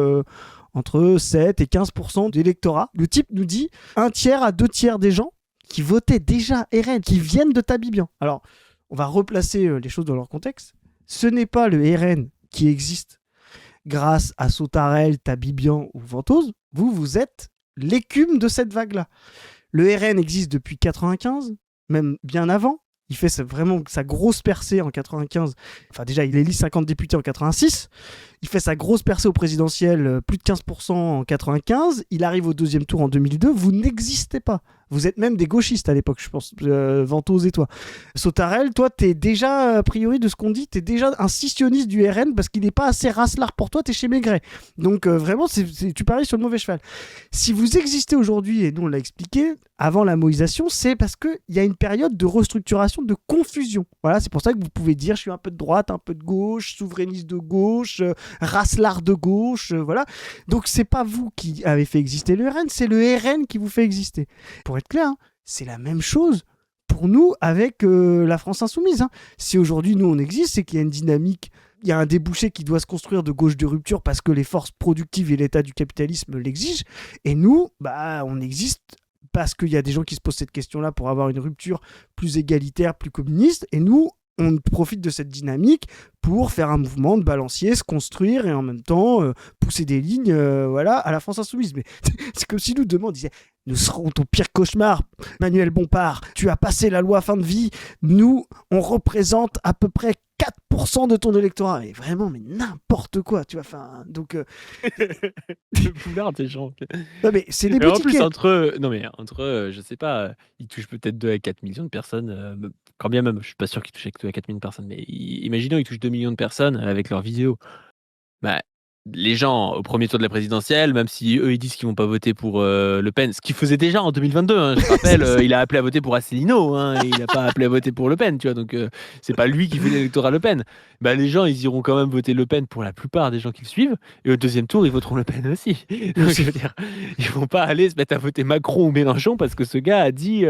entre 7 et 15% d'électorat. Le type nous dit 1/3 à 2/3 des gens qui votaient déjà RN, qui viennent de Tabibian. Alors, on va replacer les choses dans leur contexte. Ce n'est pas le RN qui existe grâce à Sautarel, Tabibian ou Ventose. Vous êtes l'écume de cette vague-là. Le RN existe depuis 95, même bien avant. Il fait vraiment sa grosse percée en 95. Enfin, déjà, il élit 50 députés en 86. Il fait sa grosse percée au présidentiel, plus de 15% en 95. Il arrive au deuxième tour en 2002. Vous n'existez pas. Vous êtes même des gauchistes à l'époque, je pense, Ventose et toi. Sautarel, toi, t'es déjà, a priori de ce qu'on dit, t'es déjà un scissioniste du RN parce qu'il n'est pas assez racelard pour toi, t'es chez Maigret. Donc vraiment, tu paries sur le mauvais cheval. Si vous existez aujourd'hui, et nous on l'a expliqué, avant la moïsation, c'est parce qu'il y a une période de restructuration, de confusion. Voilà, c'est pour ça que vous pouvez dire je suis un peu de droite, un peu de gauche, souverainiste de gauche, racelard de gauche, voilà. Donc c'est pas vous qui avez fait exister le RN, c'est le RN qui vous fait exister. Pour être clair, hein, c'est la même chose pour nous avec la France Insoumise. Hein. Si aujourd'hui nous on existe, c'est qu'il y a une dynamique, il y a un débouché qui doit se construire de gauche de rupture parce que les forces productives et l'état du capitalisme l'exigent. Et nous, on existe parce qu'il y a des gens qui se posent cette question-là pour avoir une rupture plus égalitaire, plus communiste. Et nous, on profite de cette dynamique pour faire un mouvement de balancier, se construire et en même temps pousser des lignes à la France Insoumise. Mais c'est comme si nous demain on disait nous serons ton pire cauchemar, Manuel Bompard, tu as passé la loi fin de vie, nous on représente à peu près 4% de ton électorat. Mais vraiment, mais n'importe quoi, tu vois. Enfin, donc le boulard des gens. Non mais c'est des Mais en petits plus entre eux, je sais pas, ils touchent peut-être 2 à 4 millions de personnes, quand bien même, je suis pas sûr qu'ils touchent 2 à 4 millions de personnes, mais imaginons ils touchent 2 millions de personnes avec leurs vidéos. Bah, les gens au premier tour de la présidentielle, même si eux ils disent qu'ils vont pas voter pour Le Pen, ce qu'ils faisaient déjà en 2022, hein, je rappelle, il a appelé à voter pour Asselineau, hein, il a pas appelé à voter pour Le Pen, tu vois, donc c'est pas lui qui fait l'électorat Le Pen. Bah, les gens ils iront quand même voter Le Pen pour la plupart des gens qui le suivent, et au deuxième tour ils voteront Le Pen aussi. Donc je veux dire, ils vont pas aller se mettre à voter Macron ou Mélenchon parce que ce gars a dit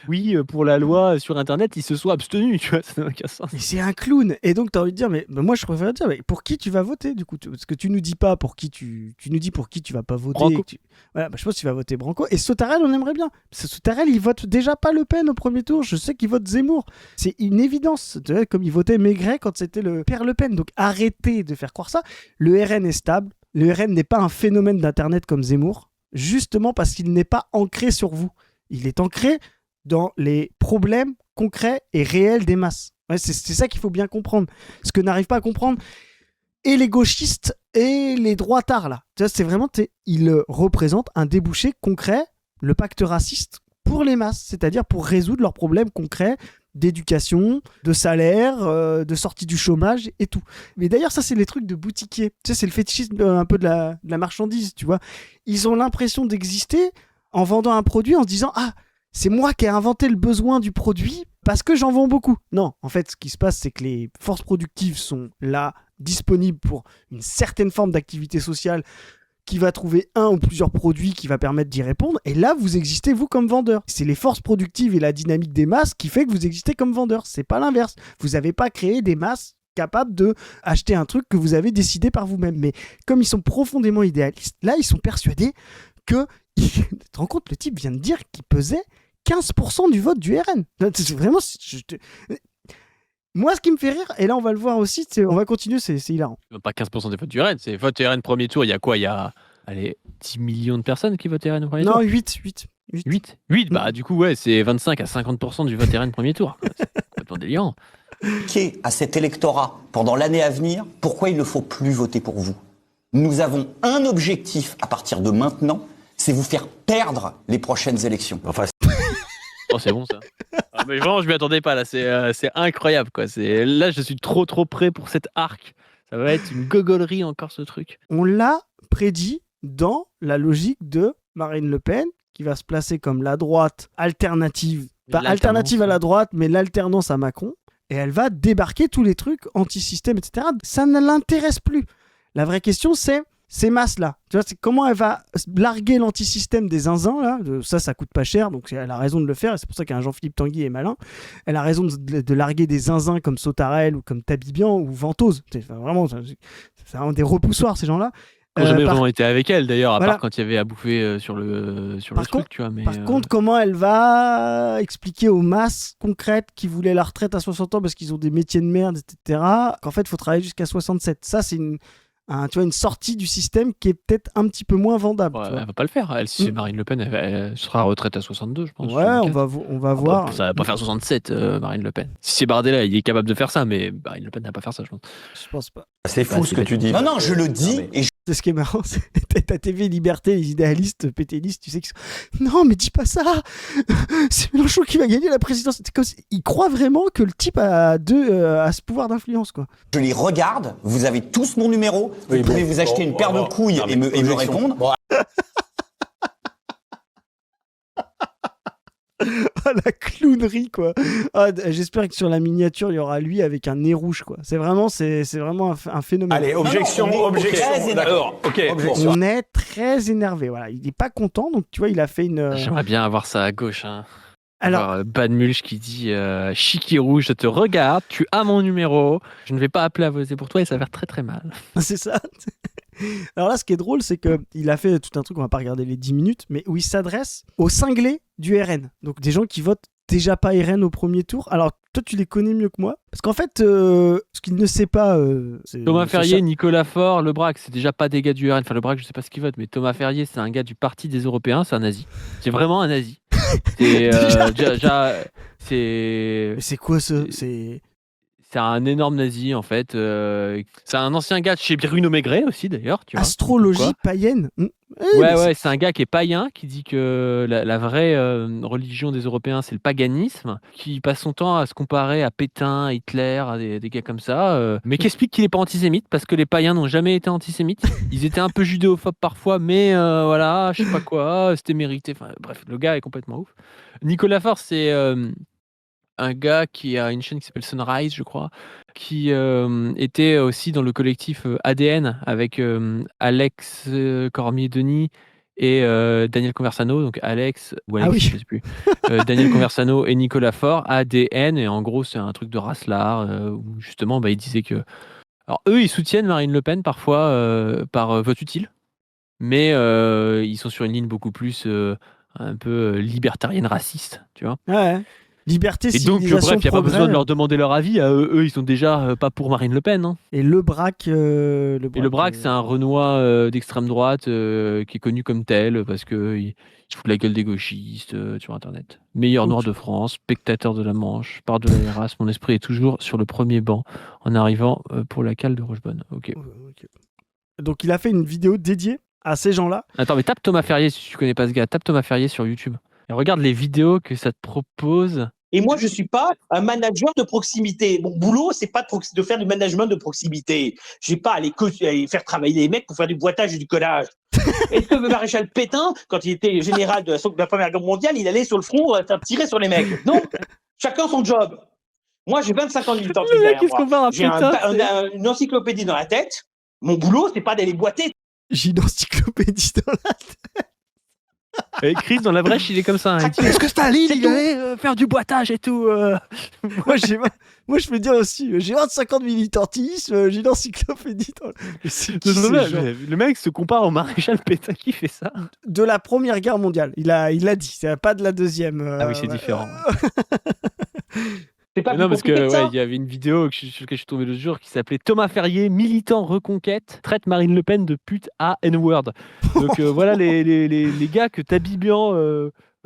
oui pour la loi sur internet, il se soit abstenu, tu vois, ça n'a aucun sens. Mais c'est un clown. Et donc, tu as envie de dire, mais moi, je préfère dire, mais pour qui tu vas voter, du coup parce que tu nous dis pas pour qui tu nous dis pour qui tu vas pas voter. Branco. Voilà, je pense que tu vas voter Branco. Et Sautarel, on aimerait bien. Parce que Sautarel, il vote déjà pas Le Pen au premier tour. Je sais qu'il vote Zemmour. C'est une évidence. Tu vois, comme il votait Maigret quand c'était le père Le Pen. Donc, arrêtez de faire croire ça. Le RN est stable. Le RN n'est pas un phénomène d'Internet comme Zemmour. Justement parce qu'il n'est pas ancré sur vous. Il est ancré dans les problèmes concrets et réels des masses. Ouais, c'est ça qu'il faut bien comprendre. Ce que n'arrivent pas à comprendre et les gauchistes et les droitards, là. C'est vraiment, ils représentent un débouché concret, le pacte raciste, pour les masses, c'est-à-dire pour résoudre leurs problèmes concrets d'éducation, de salaire, de sortie du chômage et tout. Mais d'ailleurs, ça, c'est les trucs de boutiquiers. Tu sais, c'est le fétichisme un peu de la marchandise, tu vois. Ils ont l'impression d'exister en vendant un produit en se disant « Ah, c'est moi qui ai inventé le besoin du produit parce que j'en vends beaucoup. » Non, en fait, ce qui se passe, c'est que les forces productives sont là, disponibles pour une certaine forme d'activité sociale qui va trouver un ou plusieurs produits qui va permettre d'y répondre. Et là, vous existez, vous, comme vendeur. C'est les forces productives et la dynamique des masses qui fait que vous existez comme vendeur. C'est pas l'inverse. Vous n'avez pas créé des masses capables de acheter un truc que vous avez décidé par vous-même. Mais comme ils sont profondément idéalistes, là, ils sont persuadés que... Tu te rends compte, le type vient de dire qu'il pesait 15% du vote du RN. C'est vraiment... Moi, ce qui me fait rire, et là on va le voir aussi, on va continuer, c'est hilarant. Pas 15% des votes du RN, c'est vote RN premier tour, il y a quoi? Il y a 10 millions de personnes qui votent RN au premier tour? Non, 8. 8 bah du coup, ouais, c'est 25 à 50% du vote RN premier tour. C'est complètement délirant. Qui à cet électorat pendant l'année à venir, pourquoi il ne faut plus voter pour vous? Nous avons un objectif à partir de maintenant, c'est vous faire perdre les prochaines élections. Enfin, oh, c'est bon ça. Ah, mais vraiment, je m'y attendais pas là. C'est incroyable quoi. Là, je suis trop prêt pour cet arc. Ça va être une gogolerie encore ce truc. On l'a prédit dans la logique de Marine Le Pen, qui va se placer comme la droite alternative, pas alternative à la droite, mais l'alternance à Macron. Et elle va débarquer tous les trucs anti-système, etc. Ça ne l'intéresse plus. La vraie question, c'est ces masses-là. Tu vois, c'est comment elle va larguer l'antisystème des zinzins, là. Ça coûte pas cher, donc elle a raison de le faire. Et c'est pour ça qu'un Jean-Philippe Tanguy est malin. Elle a raison de larguer des zinzins comme Sautarel ou comme Tabibian ou Ventose. C'est vraiment des repoussoirs, ces gens-là. J'ai jamais vraiment été avec elle, d'ailleurs, à part quand il y avait à bouffer sur le truc, tu vois. Mais, par contre, comment elle va expliquer aux masses concrètes qui voulaient la retraite à 60 ans parce qu'ils ont des métiers de merde, etc., qu'en fait, il faut travailler jusqu'à 67. Ça, c'est une sortie du système qui est peut-être un petit peu moins vendable. Ouais, elle va pas le faire. Elle, si c'est Marine Le Pen, elle sera à retraite à 62, je pense. Ouais, on va voir. Ça va pas faire 67, Marine Le Pen. Si c'est Bardella, il est capable de faire ça, mais Marine Le Pen n'a pas faire ça, je pense. Je pense pas. C'est fou ce que tu dis. Non, je le dis. C'est ce qui est marrant, c'est ta TV Liberté, les idéalistes, pétélistes, tu sais qu'ils sont... Non, mais dis pas ça. C'est Mélenchon qui va gagner la présidence. Ils croient vraiment que le type a ce pouvoir d'influence, quoi. Je les regarde, vous avez tous mon numéro, vous pouvez vous acheter une paire de couilles et me répondre. Bon. Ah, la clownerie, quoi. Ah, j'espère que sur la miniature, il y aura lui avec un nez rouge, quoi. C'est vraiment un phénomène. Allez, objection. D'accord. On est très énervé. Voilà, il n'est pas content, donc tu vois, il a fait une. J'aimerais bien avoir ça à gauche. Hein. Alors, Bad Mulch qui dit Chiqui Rouge, je te regarde, tu as mon numéro, je ne vais pas appeler à voter pour toi et ça va faire très très mal. C'est ça. Alors là, ce qui est drôle, c'est qu'il a fait tout un truc, on va pas regarder les 10 minutes, mais où il s'adresse aux cinglés du RN. Donc des gens qui votent déjà pas RN au premier tour. Alors toi, tu les connais mieux que moi. Parce qu'en fait, ce qu'il ne sait pas... Thomas Ferrier, Nicolas Faure, Le Brac, c'est déjà pas des gars du RN. Enfin, Le Brac, je sais pas ce qu'ils votent, mais Thomas Ferrier, c'est un gars du Parti des Européens, c'est un nazi. C'est vraiment un nazi. C'est... Mais c'est quoi ça ? C'est un énorme nazi, en fait. C'est un ancien gars de chez Bruno Maigret aussi, d'ailleurs. Tu vois, astrologie païenne. Ouais, c'est un gars qui est païen, qui dit que la vraie religion des Européens, c'est le paganisme, qui passe son temps à se comparer à Pétain, à Hitler, à des gars comme ça, mais qui explique qu'il n'est pas antisémite, parce que les païens n'ont jamais été antisémites. Ils étaient un peu judéophobes parfois, mais voilà, je sais pas quoi, c'était mérité. Enfin, bref, le gars est complètement ouf. Nicolas Faure, c'est... un gars qui a une chaîne qui s'appelle Sunrise, je crois, qui était aussi dans le collectif ADN avec Alex Cormier-Denis et Daniel Conversano, donc Alex ou Alex, je sais plus, Daniel Conversano et Nicolas Faure, ADN, et en gros c'est un truc de racelard où justement ils disaient que... Alors eux ils soutiennent Marine Le Pen parfois par vote utile, mais ils sont sur une ligne beaucoup plus un peu libertarienne raciste, tu vois. Ouais. Liberté, et donc, civilisation, bref, il n'y a pas besoin de leur demander leur avis. Eux, ils sont déjà pas pour Marine Le Pen. Hein. Et Le Brac... Le Brac, c'est un Renoir d'extrême droite qui est connu comme tel parce qu'il se fout de la gueule des gauchistes sur Internet. Meilleur noir de France, spectateur de la Manche, part de la race. Mon esprit est toujours sur le premier banc en arrivant pour la cale de Rochebonne. Okay. Donc, il a fait une vidéo dédiée à ces gens-là. Attends, mais tape Thomas Ferrier si tu connais pas ce gars. Tape Thomas Ferrier sur YouTube. Et regarde les vidéos que ça te propose. Et moi, je suis pas un manager de proximité. Mon boulot, c'est pas de faire du management de proximité. J'ai pas à aller faire travailler les mecs pour faire du boitage et du collage. Est-ce que le maréchal Pétain, quand il était général de la Première Guerre mondiale, il allait sur le front tirer sur les mecs? Non, chacun son job. Moi, j'ai 25 ans de militantisme derrière moi. J'ai une encyclopédie dans la tête. Mon boulot, c'est pas d'aller boiter. J'ai une encyclopédie dans la tête. Et Chris, dans la brèche, il est comme ça. Hein. Est-ce que Staline, il allait faire du boitage et tout Moi, je peux dire aussi, j'ai 25 ans de militantisme, j'ai une encyclopédie dans le mec se compare au maréchal Pétain qui fait ça. De la Première Guerre mondiale, il l'a dit, c'est pas de la deuxième. Ah oui, c'est différent. C'est pas non, parce que il y avait une vidéo sur laquelle je suis tombé l'autre jour qui s'appelait Thomas Ferrier, militant reconquête, traite Marine Le Pen de pute à N-word. Donc voilà les gars que Tabibian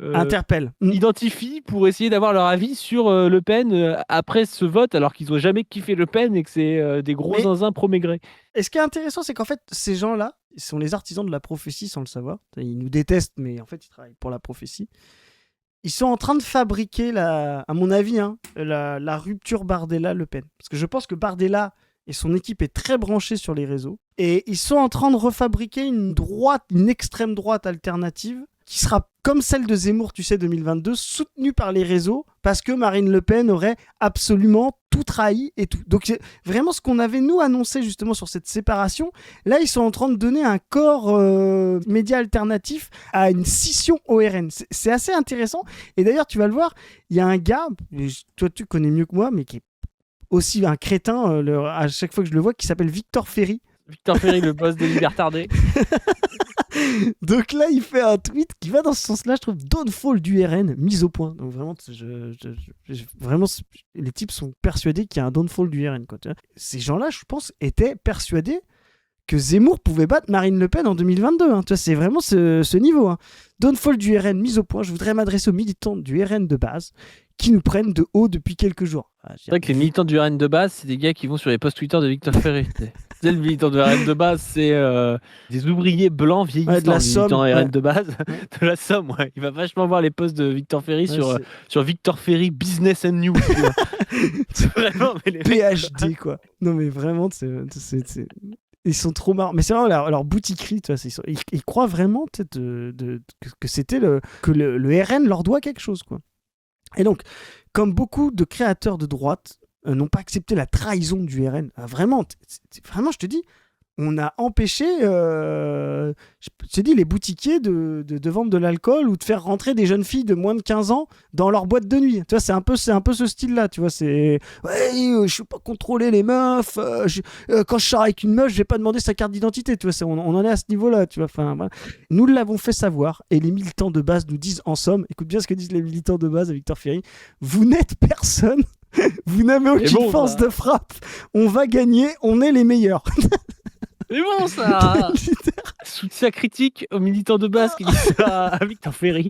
interpelle, identifie pour essayer d'avoir leur avis sur Le Pen après ce vote, alors qu'ils n'ont jamais kiffé Le Pen et que c'est des gros zinzins pro-Maigret. Et ce qui est intéressant, c'est qu'en fait, ces gens-là, ils sont les artisans de la prophétie sans le savoir. Ils nous détestent, mais en fait, ils travaillent pour la prophétie. Ils sont en train de fabriquer, à mon avis, la rupture Bardella-Le Pen. Parce que je pense que Bardella et son équipe est très branchée sur les réseaux. Et ils sont en train de refabriquer une extrême droite alternative qui sera comme celle de Zemmour, tu sais, 2022, soutenue par les réseaux parce que Marine Le Pen aurait absolument tout trahi et tout. Donc vraiment ce qu'on avait nous annoncé justement sur cette séparation, là ils sont en train de donner un corps média alternatif à une scission au RN. C'est assez intéressant. Et d'ailleurs tu vas le voir, il y a un gars, toi tu connais mieux que moi, mais qui est aussi un crétin à chaque fois que je le vois, qui s'appelle Victor Ferry. Victor Ferry, le boss de Libertardé. Donc là, il fait un tweet qui va dans ce sens-là, je trouve, downfall du RN, mise au point. Donc vraiment, vraiment les types sont persuadés qu'il y a un downfall du RN. Quoi, tu vois. Ces gens-là, je pense, étaient persuadés que Zemmour pouvait battre Marine Le Pen en 2022. Hein. Tu vois, c'est vraiment ce niveau. Hein. Downfall du RN, mise au point. Je voudrais m'adresser aux militants du RN de base qui nous prennent de haut depuis quelques jours. C'est vrai que les militants du RN de base, c'est des gars qui vont sur les posts Twitter de Victor Ferry. Le militant de RN de base, c'est des ouvriers blancs vieillissants. Ouais, de la Somme, militant RN de base, de la Somme. Ouais. Il va vachement voir les posts de Victor Ferry sur Victor Ferry Business and News. C'est vraiment PhD quoi. Non mais vraiment, ils sont trop marrants. Mais c'est vraiment leur boutiquerie, tu vois, ils croient vraiment que c'était que le RN leur doit quelque chose quoi. Et donc, comme beaucoup de créateurs de droite n'ont pas accepté la trahison du RN, vraiment, je te dis, on a empêché, je te dis, les boutiquiers de vendre de l'alcool ou de faire rentrer des jeunes filles de moins de 15 ans dans leur boîte de nuit. Tu vois, c'est un peu ce style-là, tu vois, c'est ouais, je ne vais pas contrôler les meufs, quand je sors avec une meuf, je vais pas demander sa carte d'identité, tu vois, on en est à ce niveau-là, tu vois. Enfin, voilà. Nous l'avons fait savoir et les militants de base nous disent en somme, écoute bien ce que disent les militants de base à Victor Ferry, vous n'êtes personne. Vous n'avez aucune force de frappe. On va gagner, on est les meilleurs. C'est bon ça. Soutien critique aux militants de base qui disent ça à Victor Ferry.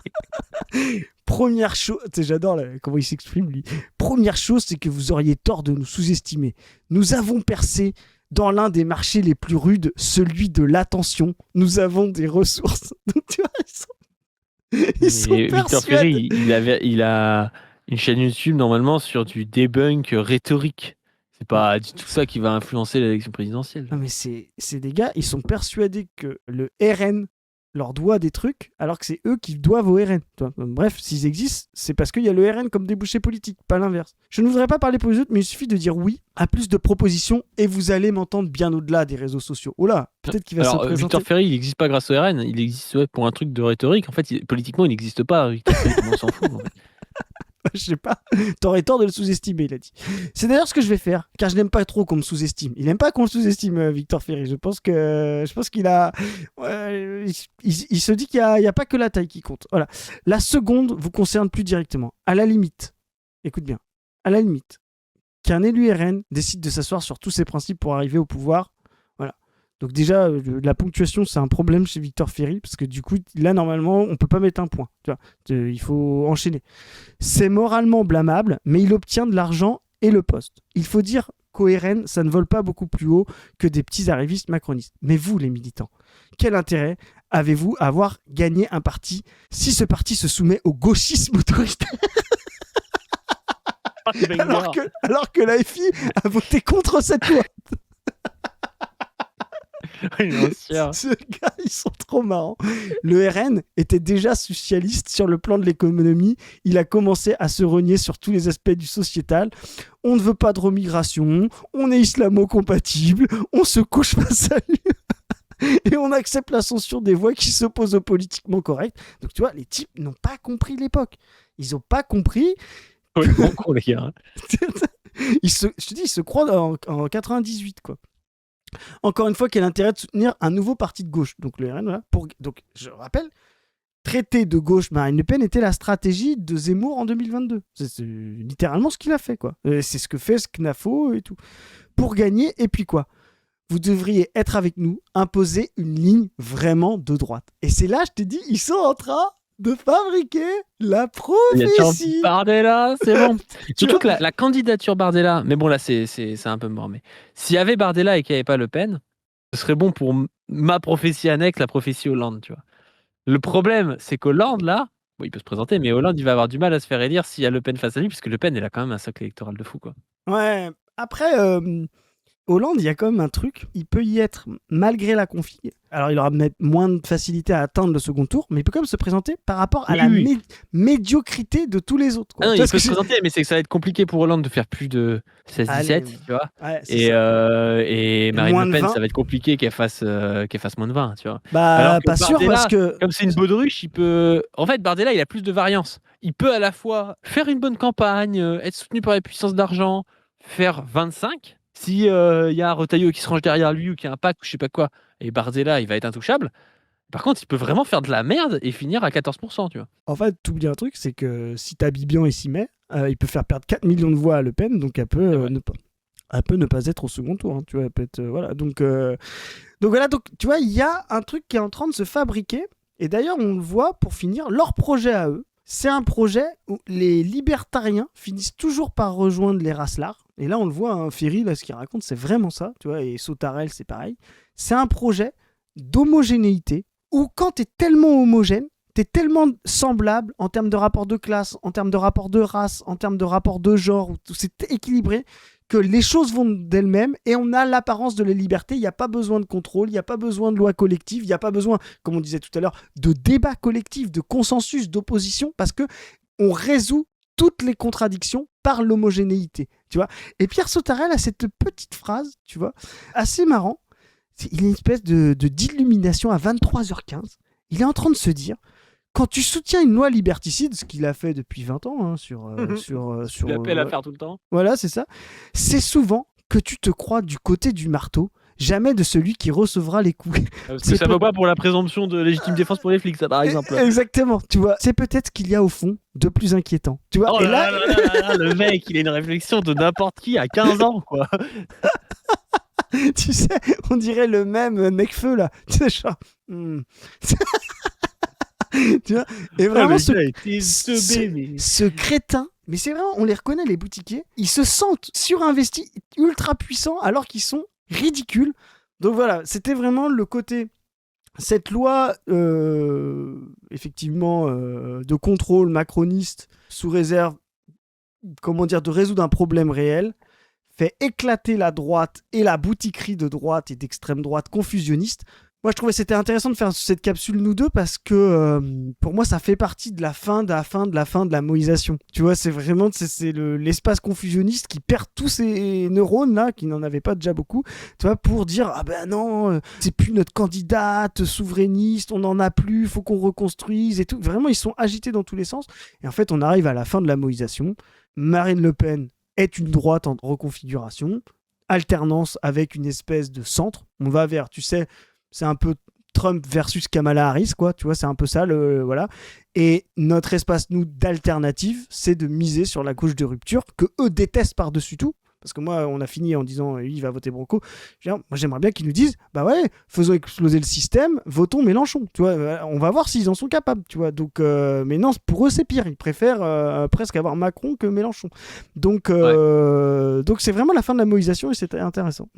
Première chose, j'adore comment il s'exprime lui. Première chose, c'est que vous auriez tort de nous sous-estimer. Nous avons percé dans l'un des marchés les plus rudes, celui de l'attention. Nous avons des ressources. Donc tu vois, ils sont Victor Ferry, il a une chaîne YouTube normalement sur du debunk rhétorique. C'est pas du tout ça qui va influencer l'élection présidentielle. Non mais c'est des gars, ils sont persuadés que le RN leur doit des trucs, alors que c'est eux qui doivent au RN. Bref, s'ils existent, c'est parce qu'il y a le RN comme débouché politique, pas l'inverse. Je ne voudrais pas parler pour les autres, mais il suffit de dire oui à plus de propositions et vous allez m'entendre bien au-delà des réseaux sociaux. Oh là, peut-être qu'il va se présenter. Victor Ferry, il n'existe pas grâce au RN, il existe pour un truc de rhétorique. En fait, politiquement, il n'existe pas. Victor Ferry, on s'en fout. En fait. Je sais pas, t'aurais tort de le sous-estimer, il a dit. C'est d'ailleurs ce que je vais faire, car je n'aime pas trop qu'on me sous-estime. Il n'aime pas qu'on le sous-estime, Victor Ferry. Je pense qu'il a... il se dit qu'il n'y a pas que la taille qui compte. Voilà. La seconde vous concerne plus directement. À la limite, écoute bien, à la limite, qu'un élu RN décide de s'asseoir sur tous ses principes pour arriver au pouvoir, voilà. Donc déjà, la ponctuation, c'est un problème chez Victor Ferry, parce que du coup, là, normalement, on peut pas mettre un point. Tu vois, il faut enchaîner. C'est moralement blâmable, mais il obtient de l'argent et le poste. Il faut dire qu'au RN, ça ne vole pas beaucoup plus haut que des petits arrivistes macronistes. Mais vous, les militants, quel intérêt avez-vous à avoir gagné un parti si ce parti se soumet au gauchisme autoritaire alors que la FI a voté contre cette loi. Ce gars, ils sont trop marrants. Le RN était déjà socialiste sur le plan de l'économie. Il a commencé à se renier sur tous les aspects du sociétal. On ne veut pas de remigration, on est islamo-compatible, on se couche face à lui. Et on accepte la censure des voix qui s'opposent au politiquement correct. Donc tu vois, les types n'ont pas compris l'époque. Ils n'ont pas compris. Con, les gars. Je te dis, ils se croient en 98, quoi. Encore une fois, quel intérêt de soutenir un nouveau parti de gauche. Donc le RN, voilà. Donc je rappelle, traiter de gauche Marine Le Pen était la stratégie de Zemmour en 2022. C'est littéralement ce qu'il a fait, quoi. C'est ce que fait CNAFO et tout. Pour gagner, et puis quoi ? Vous devriez être avec nous, imposer une ligne vraiment de droite. Et c'est là, je te dis, ils sont en train de fabriquer la prophétie. Bardella, c'est bon. Surtout que la candidature Bardella, mais bon là c'est un peu mort, mais s'il y avait Bardella et qu'il n'y avait pas Le Pen, ce serait bon pour ma prophétie annexe, la prophétie Hollande, tu vois. Le problème, c'est qu'Hollande là, bon, il peut se présenter, mais Hollande il va avoir du mal à se faire élire s'il y a Le Pen face à lui, puisque Le Pen il a quand même un socle électoral de fou, quoi. Ouais, après, Hollande, il y a quand même un truc, il peut y être malgré la config. Alors, il aura moins de facilité à atteindre le second tour, mais il peut quand même se présenter par rapport à la médiocrité de tous les autres. Quoi. Ah non, il peut se présenter, mais c'est que ça va être compliqué pour Hollande de faire plus de 16-17, tu vois. Ouais, et Marine Le Pen, 20. ça va être compliqué qu'elle fasse moins de 20, tu vois. Bah, pas sûr, Bardella, parce que... Comme c'est une baudruche, il peut... En fait, Bardella, il a plus de variance. Il peut à la fois faire une bonne campagne, être soutenu par les puissances d'argent, faire 25... Si y a un Retailleau qui se range derrière lui ou qu'il y a un pack ou je sais pas quoi, et Bardella, il va être intouchable. Par contre, il peut vraiment faire de la merde et finir à 14%, tu vois. En fait, t'oublies un truc, c'est que si t'as Bibian et s'y met, il peut faire perdre 4 millions de voix à Le Pen, donc elle peut ne pas être au second tour. Hein, tu vois, elle peut être, voilà. Donc voilà, donc tu vois, il y a un truc qui est en train de se fabriquer. Et d'ailleurs, on le voit, pour finir, leur projet à eux, c'est un projet où les libertariens finissent toujours par rejoindre les Raslar. Et là, on le voit, hein, Ferry, là, ce qu'il raconte, c'est vraiment ça, tu vois, et Sautarel, c'est pareil. C'est un projet d'homogénéité où quand t'es tellement homogène, t'es tellement semblable en termes de rapport de classe, en termes de rapport de race, en termes de rapport de genre, où c'est équilibré, que les choses vont d'elles-mêmes et on a l'apparence de la liberté. Il n'y a pas besoin de contrôle, il n'y a pas besoin de loi collective, il n'y a pas besoin, comme on disait tout à l'heure, de débat collectif, de consensus, d'opposition, parce que on résout toutes les contradictions par l'homogénéité, tu vois. Et Pierre Sautarel a cette petite phrase, tu vois, assez marrant. Il a une espèce d'illumination à 23h15. Il est en train de se dire, quand tu soutiens une loi liberticide, ce qu'il a fait depuis 20 ans, hein, sur Il appelle à faire tout le temps. Voilà, c'est ça. C'est souvent que tu te crois du côté du marteau, jamais de celui qui recevra les coups. Parce que ça ne vaut pas pour la présomption de légitime défense pour les flics, ça, par exemple. Exactement, tu vois. C'est peut-être ce qu'il y a au fond de plus inquiétant. Tu vois. Oh là là, le mec, il a une réflexion de n'importe qui à 15 ans, quoi. Tu sais, on dirait le même Necfeu, là. Tu sais, genre... tu vois. Et vraiment, ce crétin... Mais c'est vraiment, on les reconnaît, les boutiquiers. Ils se sentent surinvestis, ultra puissants, alors qu'ils sont ridicules. Donc voilà, c'était vraiment le côté... Cette loi, effectivement, de contrôle macroniste, sous réserve, comment dire, de résoudre un problème réel, fait éclater la droite et la boutiquerie de droite et d'extrême droite confusionniste. Moi, je trouvais que c'était intéressant de faire cette capsule, nous deux, parce que pour moi, ça fait partie de la fin de la moïsation. Tu vois, c'est vraiment l'espace confusionniste qui perd tous ses neurones, là, qui n'en avaient pas déjà beaucoup, tu vois, pour dire, ah ben non, c'est plus notre candidate souverainiste, on n'en a plus, faut qu'on reconstruise et tout. Vraiment, ils sont agités dans tous les sens. Et en fait, on arrive à la fin de la moïsation. Marine Le Pen est une droite en reconfiguration, alternance avec une espèce de centre. On va vers, tu sais, c'est un peu Trump versus Kamala Harris, quoi. Tu vois, c'est un peu ça, voilà. Et notre espace, nous, d'alternative, c'est de miser sur la gauche de rupture, que eux détestent par-dessus tout. Parce que moi, on a fini en disant, il va voter Bronco. Moi, j'aimerais bien qu'ils nous disent, bah ouais, faisons exploser le système, votons Mélenchon. Tu vois, on va voir s'ils en sont capables. Tu vois, donc, mais non, pour eux, c'est pire. Ils préfèrent presque avoir Macron que Mélenchon. Donc, donc, c'est vraiment la fin de la moïsation et c'était intéressant.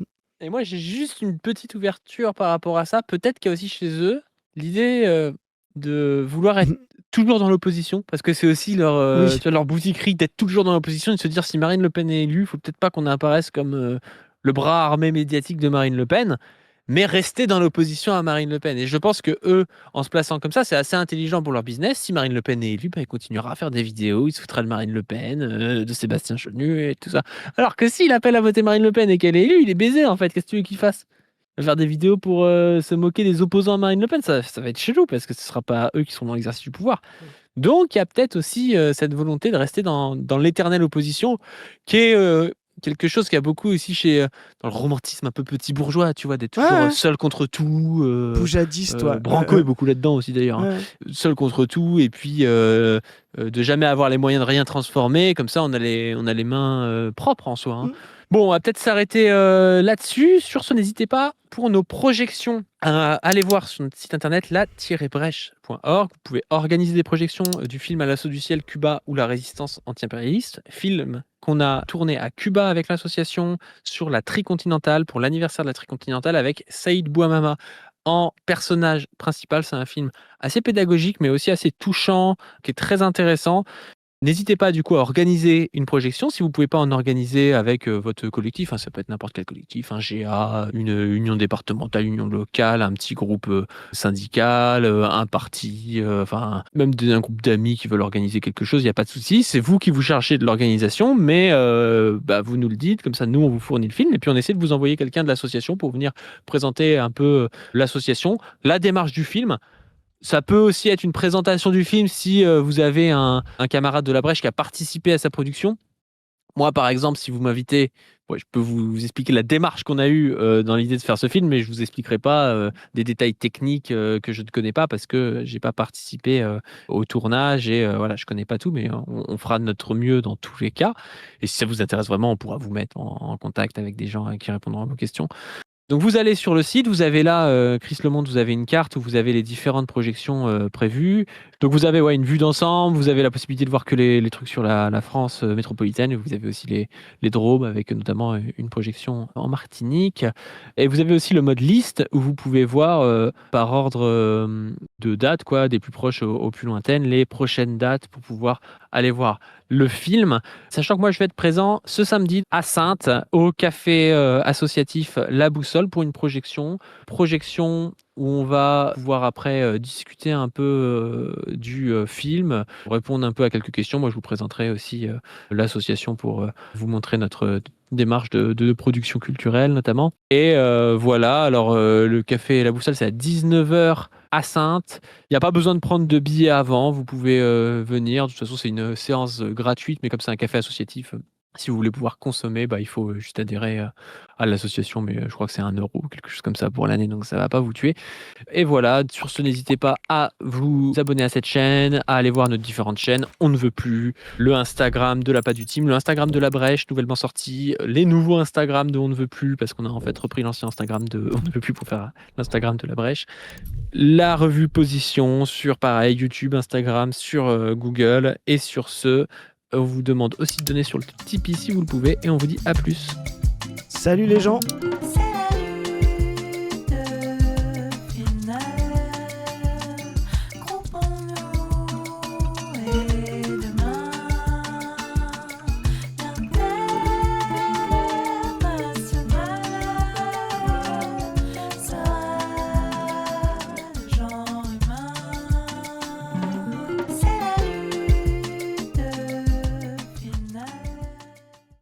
Et moi, j'ai juste une petite ouverture par rapport à ça. Peut-être qu'il y a aussi chez eux l'idée de vouloir être toujours dans l'opposition, parce que c'est aussi leur boutiquerie d'être toujours dans l'opposition et de se dire si Marine Le Pen est élue, il faut peut-être pas qu'on apparaisse comme le bras armé médiatique de Marine Le Pen, mais rester dans l'opposition à Marine Le Pen. Et je pense que eux, en se plaçant comme ça, c'est assez intelligent pour leur business. Si Marine Le Pen est élue, il continuera à faire des vidéos, il se foutra de Marine Le Pen, de Sébastien Chenu et tout ça. Alors que s'il appelle à voter Marine Le Pen et qu'elle est élue, il est baisé en fait. Qu'est-ce que tu veux qu'il fasse ? Faire des vidéos pour se moquer des opposants à Marine Le Pen, ça va être chelou parce que ce ne sera pas eux qui seront dans l'exercice du pouvoir. Donc il y a peut-être aussi cette volonté de rester dans l'éternelle opposition qui est quelque chose qu'il y a beaucoup aussi dans le romantisme un peu petit bourgeois, tu vois, d'être toujours seul contre tout. Poujadiste, Branco est beaucoup là-dedans aussi d'ailleurs. Hein. Seul contre tout et puis de jamais avoir les moyens de rien transformer. Comme ça, on a les mains propres en soi. Hein. Bon, on va peut-être s'arrêter là-dessus. Sur ce, n'hésitez pas pour nos projections à aller voir sur notre site internet la-brèche.org. Vous pouvez organiser des projections du film À l'assaut du ciel, Cuba ou la résistance anti-impérialiste. Film qu'on a tourné à Cuba avec l'association sur la Tricontinentale, pour l'anniversaire de la Tricontinentale, avec Saïd Bouamama en personnage principal. C'est un film assez pédagogique, mais aussi assez touchant, qui est très intéressant. N'hésitez pas du coup à organiser une projection. Si vous ne pouvez pas en organiser avec votre collectif, ça peut être n'importe quel collectif, un GA, une union départementale, une union locale, un petit groupe syndical, un parti, même un groupe d'amis qui veulent organiser quelque chose, il n'y a pas de souci. C'est vous qui vous chargez de l'organisation, mais vous nous le dites, comme ça nous on vous fournit le film et puis on essaie de vous envoyer quelqu'un de l'association pour venir présenter un peu l'association, la démarche du film. Ça peut aussi être une présentation du film si vous avez un camarade de la Brèche qui a participé à sa production. Moi, par exemple, si vous m'invitez, je peux vous expliquer la démarche qu'on a eue dans l'idée de faire ce film, mais je ne vous expliquerai pas des détails techniques que je ne connais pas parce que je n'ai pas participé au tournage et je ne connais pas tout, mais on fera de notre mieux dans tous les cas. Et si ça vous intéresse vraiment, on pourra vous mettre en contact avec des gens qui répondront à vos questions. Donc vous allez sur le site, vous avez là, Chris Le Monde, vous avez une carte où vous avez les différentes projections prévues. Donc vous avez une vue d'ensemble, vous avez la possibilité de voir que les trucs sur la France métropolitaine, vous avez aussi les Drômes avec notamment une projection en Martinique. Et vous avez aussi le mode liste où vous pouvez voir par ordre de date, des plus proches aux plus lointaines, les prochaines dates pour pouvoir aller voir le film. Sachant que moi je vais être présent ce samedi à Saintes au café associatif La Boussole pour une projection où on va pouvoir après discuter un peu du film, répondre un peu à quelques questions. Moi je vous présenterai aussi l'association pour vous montrer notre démarche de production culturelle notamment. Et voilà, alors le café La Boussole c'est à 19h à Saintes. Il n'y a pas besoin de prendre de billets avant, vous pouvez venir. De toute façon, c'est une séance gratuite, mais comme c'est un café associatif, si vous voulez pouvoir consommer, il faut juste adhérer à l'association, mais je crois que c'est 1 euro, quelque chose comme ça pour l'année, donc ça ne va pas vous tuer. Et voilà, sur ce, n'hésitez pas à vous abonner à cette chaîne, à aller voir nos différentes chaînes. On ne veut plus, le Instagram de la Pas du Team, le Instagram de la Brèche, nouvellement sorti, les nouveaux Instagram de On ne veut plus, parce qu'on a en fait repris l'ancien Instagram de On ne veut plus pour faire l'Instagram de la Brèche. La revue Position sur pareil, YouTube, Instagram, sur Google. Et sur ce, on vous demande aussi de donner sur le Tipeee si vous le pouvez. Et on vous dit à plus. Salut les gens.